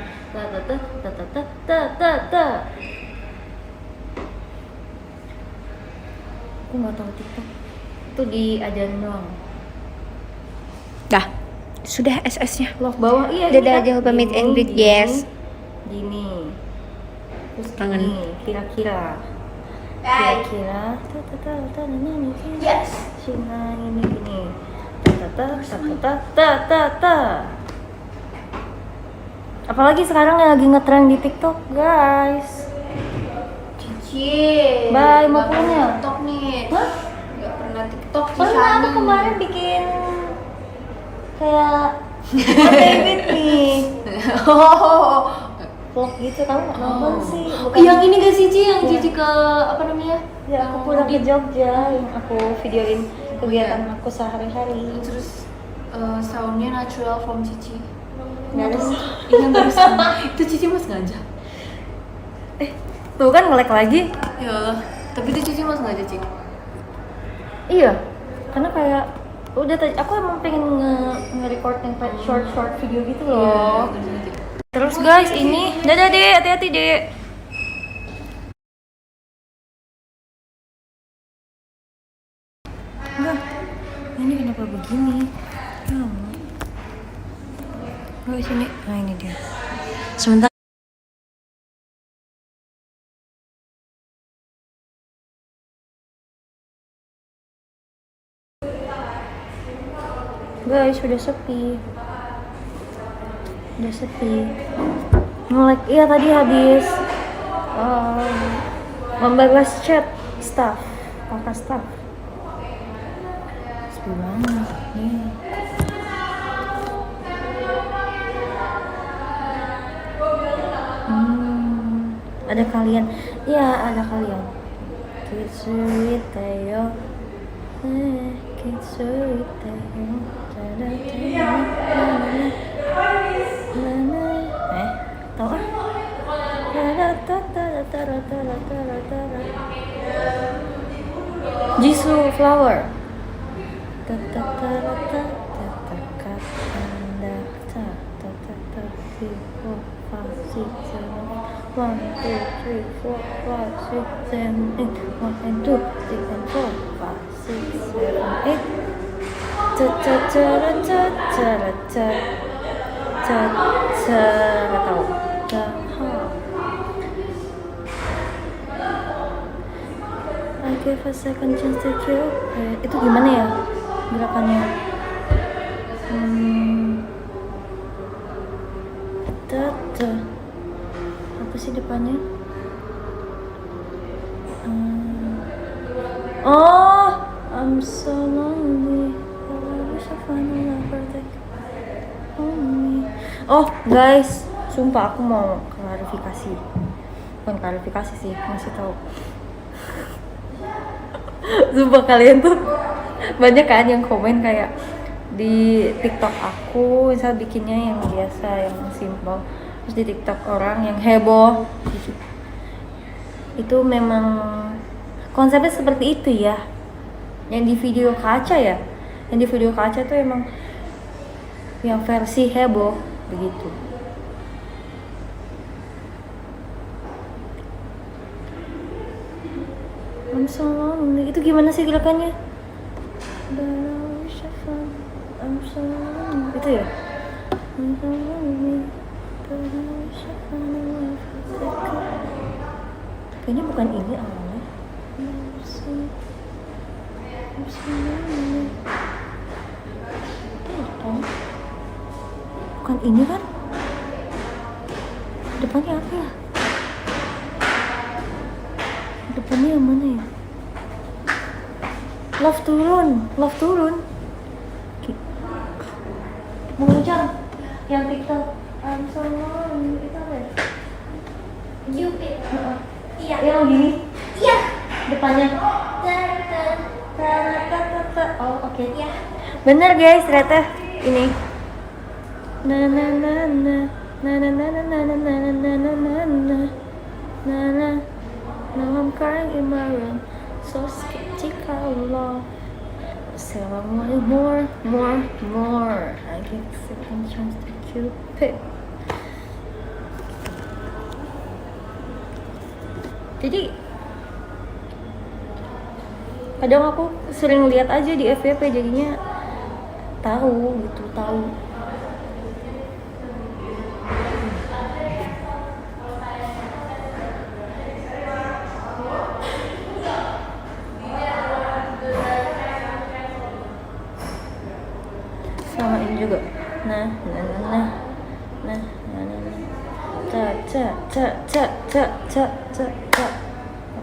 Aku nggak tahu TikTok. Itu diajarin doang. Dah. Sudah SS-nya. Love bawah iya. Dadah, kan? jangan lupa meet and greet, Gini, guys. Gini. Terus Tangan. gini, kira-kira. Yes. Cina ini gini. Ta. Apalagi sekarang yang lagi ngetrend di TikTok, guys. Cici. Bye, mau pulang ya? TikTok nih. Hah? Gak pernah TikTok. Pernah aku kemarin bikin kayak David nih. Vlog gitu, kamu nggak nonton sih? Bukan. Yang ini gak sih Ci, yang Cici ke apa namanya? Ya, aku pulang ke Jogja, yang aku videoin kegiatan aku sehari-hari. Terus soundnya natural from Cici. Nggak ada sih. Iya nggak bisa. Itu Cici mas sengaja. Tuh kan nge-lag lagi. Ya Allah. Tapi itu Cici mas sengaja Ci. Iya, karena kayak udah tadi aku emang pengen nge-record yang kayak short video gitu loh. Terus guys, ini dadah Dek, hati-hati Dek. Enggak, ini kenapa begini? Guys ini, nah ini dia. Sebentar. Guys, udah sepi. Iya tadi habis membalas chat staff, kakak staff. Sepi banget nih. Ada kalian, iya ada kalian. Kitsuritayo, kitsuritayo. Tahu ah? Jisoo Flower. One, two, three, four, five, six, seven, eight. 1 and 2, 3 and 4, 5, 6, 7, 8. Nggak tahu. I give a second chance to kill. Itu gimana ya gerakannya? Apa sih depannya? Oh, I'm so lonely. I wish I find a lover that on me. Oh guys, sumpah aku mau klarifikasi. Bukan klarifikasi sih, ngasih tahu. Sumpah kalian tuh banyak kan yang komen kayak di TikTok aku, misal bikinnya yang biasa, yang simple. Terus di TikTok orang yang heboh gitu. Itu memang konsepnya seperti itu ya. Yang di video kaca ya. Yang di video kaca tuh emang yang versi heboh begitu. I'm so lonely. Itu gimana sih gerakannya? I'm so lonely. Itu ya? I'm so lonely. Kayaknya bukan ini awalnya. Bukan ini kan? Depannya apa ya? Depannya yang mana ya? Love turun. Mau ucap yang TikTok. I'm so lonely. Itu apa ya? Iya. Yang gini? Iya. Depannya. Oh, oke. Iya. Bener guys, ternyata ini. Na na na na na na na na na na na na na na na na. Now I'm crying in my room, so skeptical. Allah. So I want more. I give second chance to Cupid. Jadi kadang aku sering lihat aja di FYP jadinya tahu. Sama ini juga. Nah.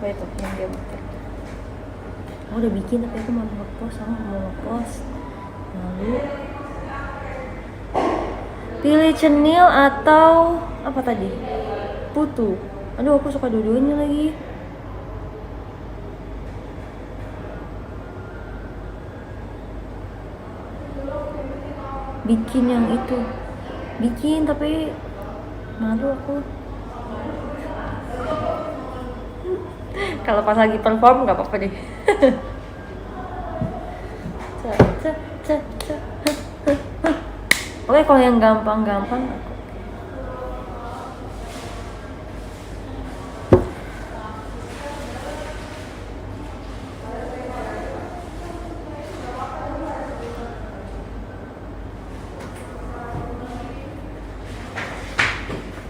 Apa itu yang dia pakai? Oh, udah bikin tapi aku mau ngepost. Lalu pilih cenil atau apa tadi? Putu. Aduh, aku suka dua-duanya lagi. Bikin yang itu. Bikin tapi malu aku. Kalau pas lagi perform nggak apa-apa deh. Oke, kalau yang gampang-gampang aku.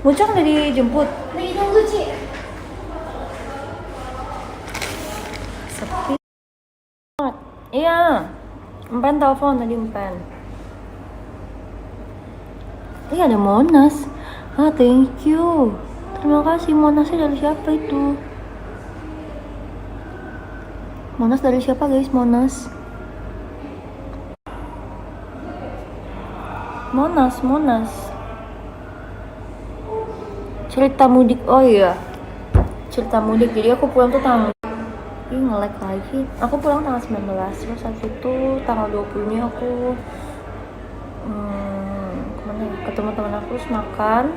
Muncang udah dijemput. Lagi nunggu, Ci. Sepi. Iya. Empan telepon tadi Empan. Iya ada Monas. Thank you. Terima kasih. Monasnya dari siapa itu? Monas dari siapa guys? Monas. Cerita mudik. Oh iya. Cerita mudik. Jadi aku pulang tuh tanggal nge-lag lagi. Aku pulang tanggal 19. Terus habis itu tanggal 20-nya aku kemana ya? Ketemu teman aku terus makan.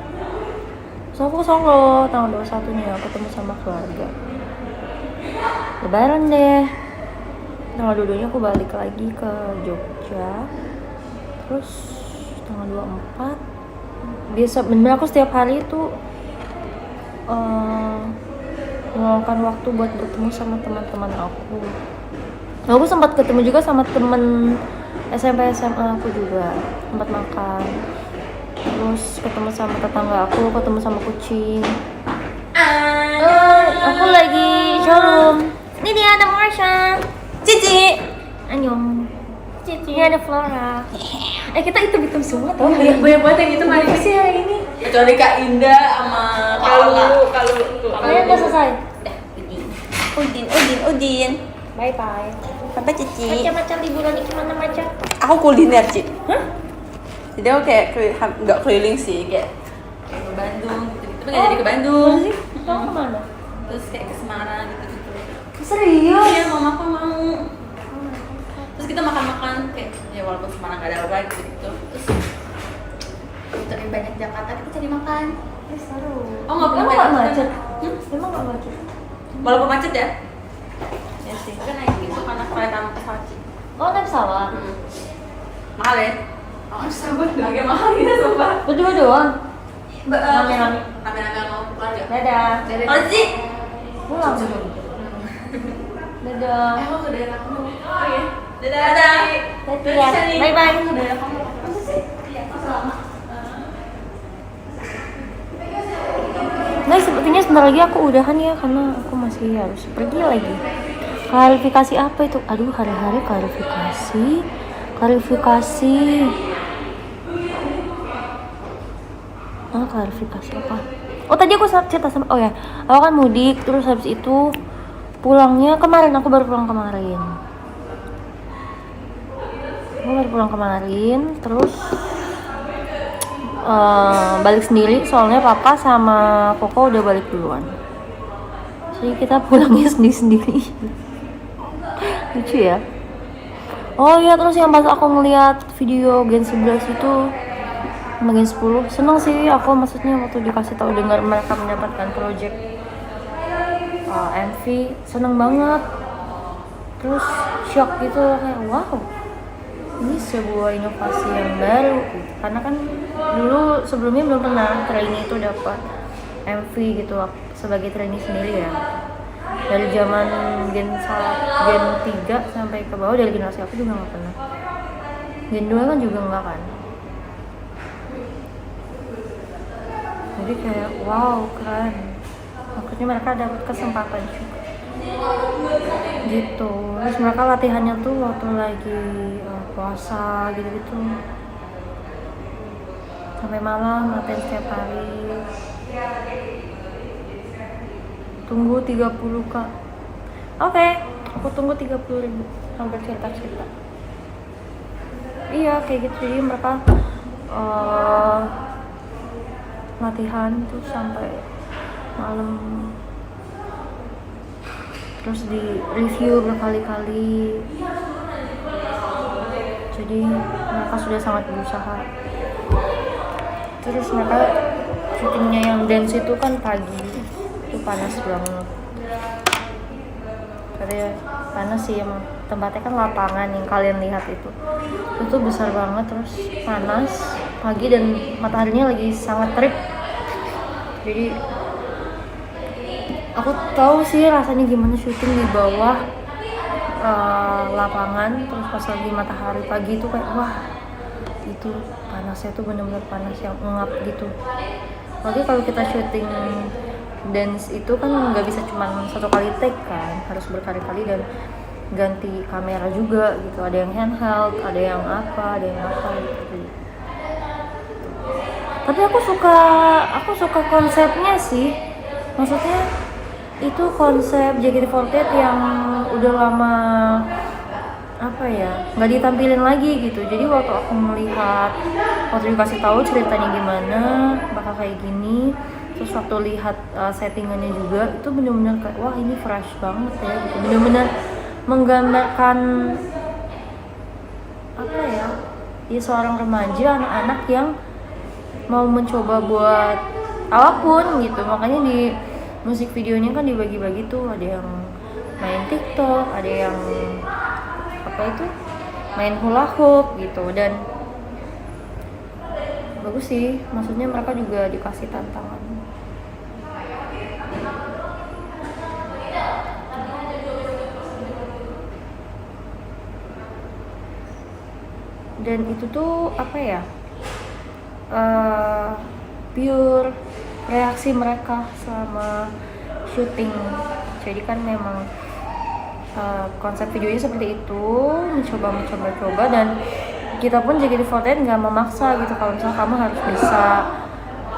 Terus aku ke Solo tanggal 21-nya ketemu sama keluarga. Lebaran deh. Tanggal 22-nya aku balik lagi ke Jogja. Terus tanggal 24 biasa bener aku setiap hari itu meluangkan waktu buat bertemu sama teman-teman aku. Aku sempat ketemu juga sama temen SMP SMA aku juga, sempat makan. Terus ketemu sama tetangga aku, ketemu sama kucing. Aku lagi showroom. Ini dia ada Marsha, Cici, Anyong, Cici. Ini ada Flora. Kita hitung semua tuh. Banyak banget yang itu hari sih hari ini. Kecuali Kak Indah sama kalau Kalian udah selesai. Udin. Bye bye. Sampai Cici. Macam-macam liburan ini kemana macam? Aku kuliner, Ci. Hah? Jadi aku kayak nggak keliling sih, kayak ke Bandung gitu-gitu. Tapi nggak jadi ke Bandung. Kamu kemana? Terus kayak ke Semarang gitu-gitu. Serius? Iya, mama aku mau. Terus kita makan-makan kayak ya walaupun Semarang nggak ada apa gitu. Terus dari banyak Jakarta kita cari makan. Seru. Oh, nggak Emang boleh nggak macet? Emang nggak macet? Walaupun macet ya? Ya sih. Tapi kan naik gitu karena kereta pesawat. Oh, naik pesawat. Mahal ya? Oh, pesawat lagi mahal gitu sumpah. Berdua doang. Rame-rame mau keluarga. Dadah. Oh sih. Pulang. Dadah. Aku ke daerah kamu. Oh iya. Dadah. Hati ya. Bye bye. Ke daerah kamu. Masa sih? Iya, selamat. Nah, sepertinya sebentar lagi aku udahan ya karena aku masih harus pergi lagi. Klarifikasi apa itu? Aduh, hari-hari klarifikasi. Klarifikasi apa? Oh, tadi aku cerita sama aku kan mudik terus habis itu pulangnya kemarin. Aku baru pulang kemarin. Terus balik sendiri soalnya papa sama Koko udah balik duluan. Jadi kita pulangnya sendiri. Lucu ya. Oh iya, terus yang pas aku ngeliat video Gen 11 itu sama Gen 10, seneng sih aku, maksudnya waktu dikasih tahu dengar mereka mendapatkan project MV, seneng banget. terus shock gitu kayak wow, ini sebuah inovasi yang baru gitu. Karena kan dulu sebelumnya belum pernah trainee itu dapat MV gitu sebagai trainee sendiri ya, dari zaman gen 3 sampai ke bawah, dari generasi aku juga nggak pernah, gen 2 kan juga nggak kan. Jadi kayak wow, keren, maksudnya mereka dapat kesempatan juga gitu. Terus mereka latihannya tuh waktu lagi puasa gitu-gitu, sampai malam latihan setiap hari. Tunggu 30k. Oke, aku tunggu 30.000 sampai cerita-cerita. Iya kayak gitu, jadi mereka latihan tuh sampai malam, terus di review berkali-kali. Jadi mereka sudah sangat berusaha. Terus mereka syutingnya yang dance itu kan pagi, itu panas banget. Katanya panas sih emang, tempatnya kan lapangan yang kalian lihat itu besar banget, terus panas pagi dan mataharinya lagi sangat terik. Jadi aku tahu sih rasanya gimana syuting di bawah lapangan, terus pas lagi matahari pagi itu kayak wah, itu panasnya tuh bener-bener panas yang ngap gitu. Lagi kalau kita syuting dance itu kan nggak bisa cuma satu kali take kan, harus berkali-kali dan ganti kamera juga gitu. Ada yang handheld, ada yang apa gitu. Tapi aku suka konsepnya sih, maksudnya itu konsep JKT48 yang udah lama apa ya, nggak ditampilin lagi gitu. Jadi waktu aku melihat, waktu dikasih tahu ceritanya gimana bakal kayak gini, terus waktu lihat settingannya juga, itu bener-bener kayak wah ini fresh banget ya gitu, bener-bener menggambarkan apa ya, seorang remaja, anak-anak yang mau mencoba buat apapun gitu. Makanya di musik videonya kan dibagi-bagi tuh, ada yang main TikTok, ada yang main hula hoop gitu, dan bagus sih, maksudnya mereka juga dikasih tantangan. Dan itu tuh apa ya, pure reaksi mereka selama syuting. Jadi kan memang konsep videonya seperti itu, mencoba dan kita pun JKT48 nggak memaksa gitu kalau misalnya kamu harus bisa.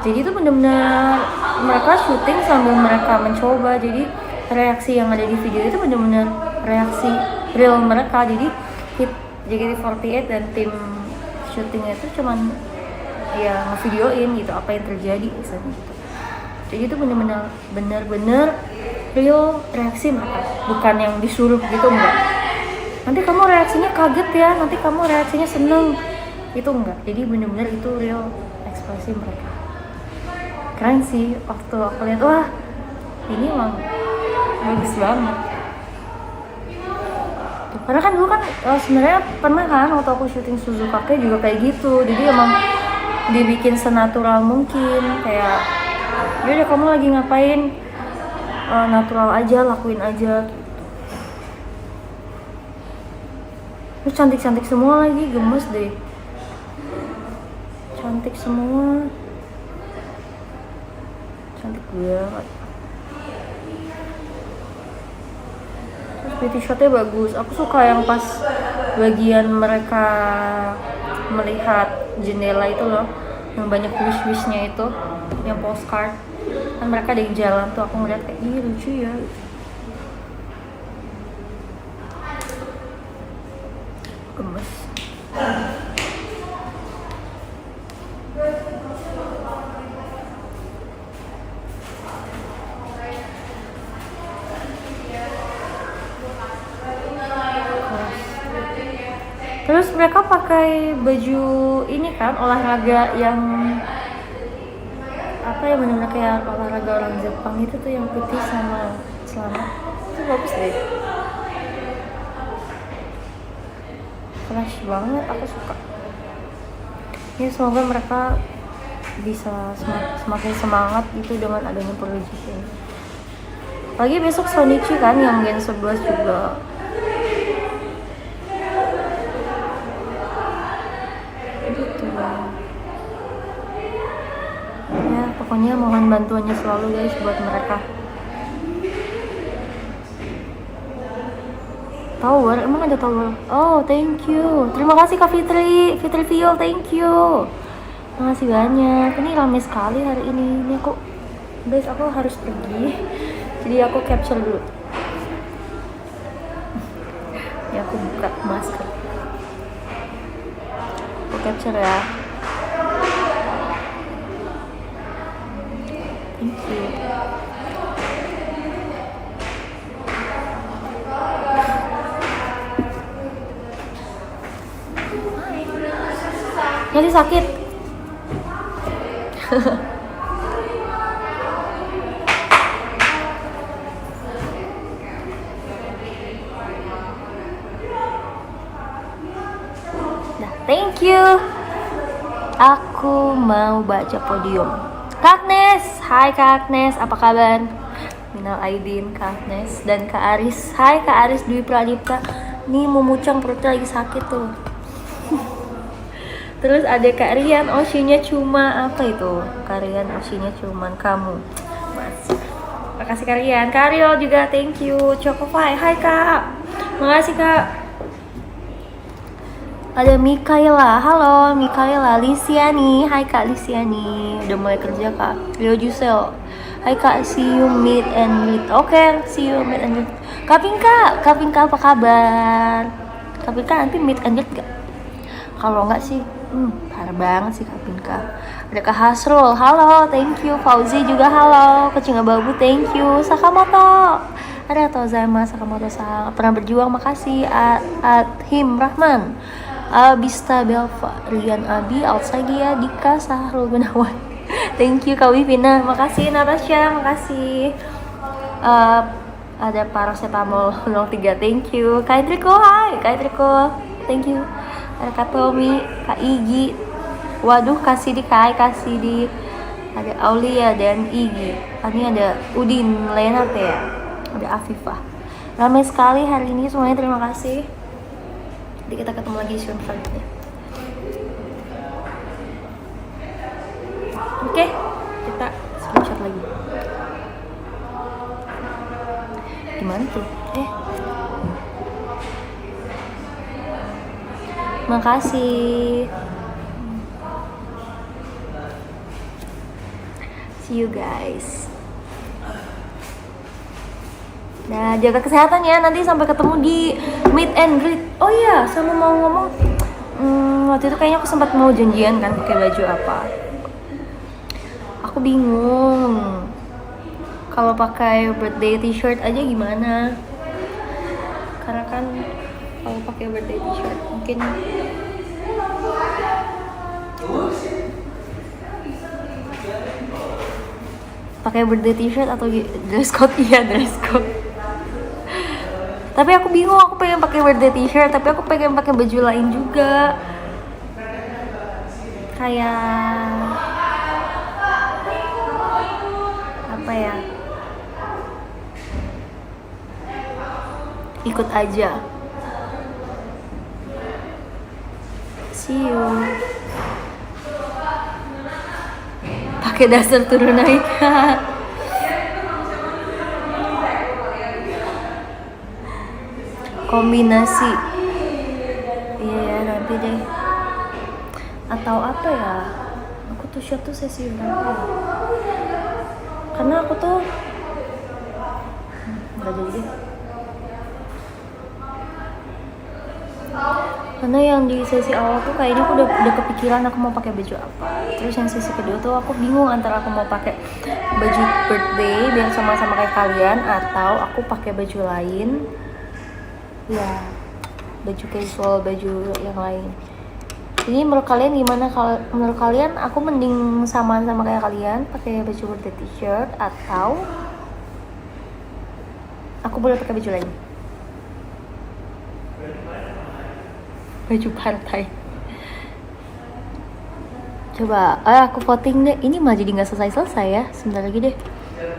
Jadi itu benar-benar mereka syuting sambil mereka mencoba. Jadi reaksi yang ada di video itu benar-benar reaksi real mereka. Jadi JKT48 dan tim syutingnya itu cuman ya ngevideoin gitu apa yang terjadi misalnya gitu. Jadi itu benar-benar real reaksi mereka, bukan yang disuruh gitu, enggak. Nanti kamu reaksinya kaget ya, nanti kamu reaksinya seneng, itu enggak. Jadi benar-benar itu real ekspresi mereka. Keren sih, waktu aku lihat wah ini emang bagus banget. Tuh, karena kan dulu kan sebenarnya pernah kan waktu aku syuting Suzukake juga kayak gitu. Jadi emang dibikin senatural mungkin, kayak yaudah kamu lagi ngapain, natural aja, lakuin aja gitu. Terus cantik-cantik semua lagi, gemes deh, cantik semua, cantik banget. Terus beauty shotnya bagus, aku suka yang pas bagian mereka melihat jendela itu loh, yang banyak wish-wishnya itu, yang postcard kan mereka di jalan tuh, aku ngeliat kayak ih lucu ya. Gemes. Terus mereka pakai baju ini kan, olahraga yang apa ya, benar-benar kayak olahraga orang Jepang itu tuh, yang putih sama celana. Itu bagus deh. fresh banget, aku suka. Ya semoga mereka bisa semakin semangat gitu dengan adanya project ini. Lagi besok Sonichi kan yang Gen 11 juga. Gitu ya, pokoknya mohon bantuannya selalu guys buat mereka. Tower, emang ada tower? Oh, thank you. Terima kasih Kak Fitri Viol, thank you. Makasih banyak. Ini ramai sekali hari ini. Ini aku, guys, aku harus pergi. Jadi aku capture dulu. Ya aku buka masker. Aku capture ya. Thank you. Masih sakit. Nah, thank you. Aku mau baca podium. Kak Agnes, hai Kak Agnes, apa kabar? Minal Aidin, Kak Agnes dan Kak Aris. Hai Kak Aris Dwi Pradipta. Nih Mumucang perutnya lagi sakit tuh. Terus ada Kak Rian, Oshinya cuma apa itu? Kak Rian, Oshinya cuman kamu. Mas. Makasih Kak Rian. Kak Rio juga thank you. Chocofy, hai Kak. Makasih Kak. Ada Mikaela, halo Mikaela. Lisiani, hai Kak Lisiani. Udah mulai kerja Kak. Rio Jusel, hai Kak, see you meet and greet. Oke, see you meet and greet. Kak Pinka apa kabar? Kak Pinka nanti meet and greet gak? Kalau enggak sih, parah banget sih Kak Pinka. Ada Kak Hasrul, halo, thank you. Fauzi juga halo. Kucing Babu, thank you. Sakamoto, ada Tozama Sakamoto sang pernah berjuang, makasih. Adhim Rahman, Bista Belva, Rian Abi, Altsagia, Dika, Sahrul Gunawan. Thank you Kak Wivina, makasih. Natasha, makasih. Ada Paracetamol 03, thank you. Kak Triko, hai Kak Triko, thank you. Ada Kak Tommy, Kak Igi, waduh kasih di Kai, kasih di, ada Aulia dan Igi. Ini ada Udin Lenat ya, ada Afifah. Ramai sekali hari ini semuanya, terima kasih. Nanti kita ketemu lagi show selanjutnya. Oke, kita screenshot lagi. Gimana tuh? Makasih. See you guys. Nah, jaga kesehatan ya. Nanti sampai ketemu di meet and greet. Oh iya, sama mau ngomong. Waktu itu kayaknya aku sempat mau janjian kan pakai baju apa. Aku bingung. Kalau pakai birthday t-shirt aja gimana? Karena kan kalau pakai birthday t-shirt mungkin pakai birthday t-shirt atau dress code. Iya, dress code. Tapi aku bingung, aku pengen pakai birthday t-shirt tapi aku pengen pakai baju lain juga, kayak apa ya, ikut aja. See you. Pakai dasar turun naik. Kombinasi. Iya ya, nanti deh. Atau apa ya? Aku tuh shot tuh sesi berapa? Karena aku tuh nggak jadi deh. Karena yang di sesi awal tuh kayaknya aku udah kepikiran aku mau pakai baju apa. Terus yang sesi kedua tuh aku bingung antara aku mau pakai baju birthday biar sama-sama kayak kalian atau aku pakai baju lain. Ya, baju casual, baju yang lain. Jadi menurut kalian gimana? Kalau menurut kalian aku mending sama kayak kalian pakai baju birthday t-shirt atau aku boleh pakai baju lain? baju partai. Coba, aku voting deh. Ini mah jadi nggak selesai ya. Sebentar lagi deh.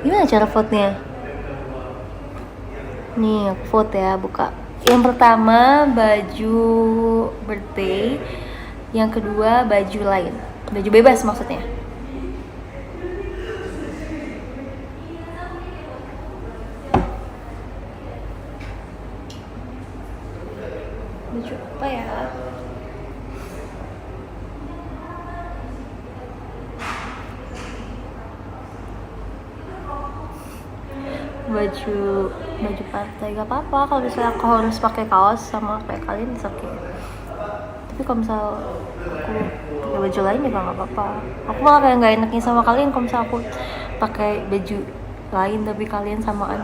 Gimana cara vote-nya? Nih, aku vote ya, buka. Yang pertama baju birthday, yang kedua baju lain. Baju bebas maksudnya. Baju apa ya? baju partai gak apa-apa kalau misalnya aku harus pakai kaos sama kayak kalian oke okay. Tapi kalau misal aku pakai baju lain juga gak apa-apa. Aku malah kayak nggak enaknya sama kalian kalau misal aku pakai baju lain tapi kalian samaan.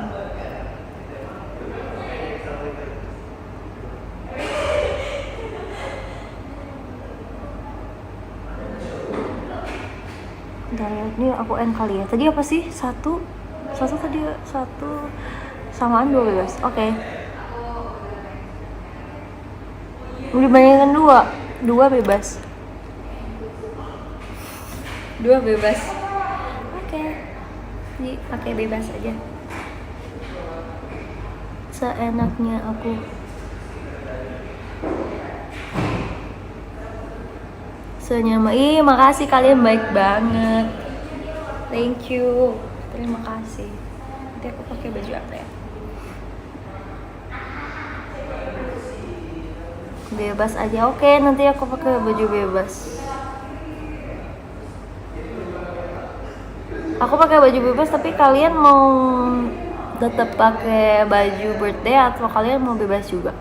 Bentar ya, ini aku end kali ya. Tadi apa sih? Satu samaan, dua bebas. Oke. Dibandingkan dua bebas. Dua bebas. Oke. Jadi pakai bebas aja. Seenaknya aku. Senyaman. Makasih kalian baik banget. Thank you. Terima kasih. Nanti aku pakai baju apa ya? Bebas aja. Oke, nanti aku pakai baju bebas. Aku pakai baju bebas tapi kalian mau tetap pakai baju birthday atau kalian mau bebas juga?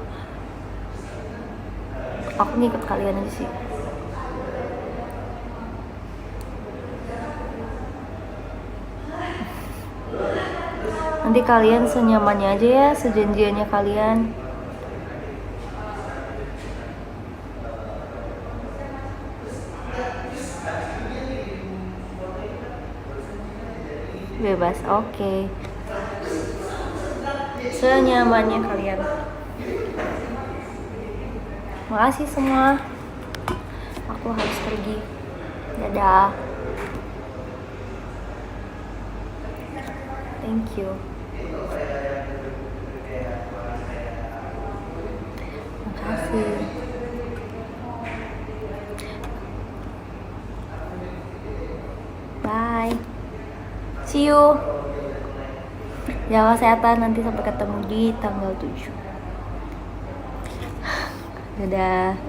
Aku ngikut kalian aja sih. Nanti kalian senyamannya aja ya, sejanjiannya kalian. Bebas, oke. Senyamannya kalian. Makasih semua. Aku harus pergi. Dadah. Thank you. Makasih. Bye. See you. Jaga kesehatan, nanti sampai ketemu di tanggal 7. Dadah.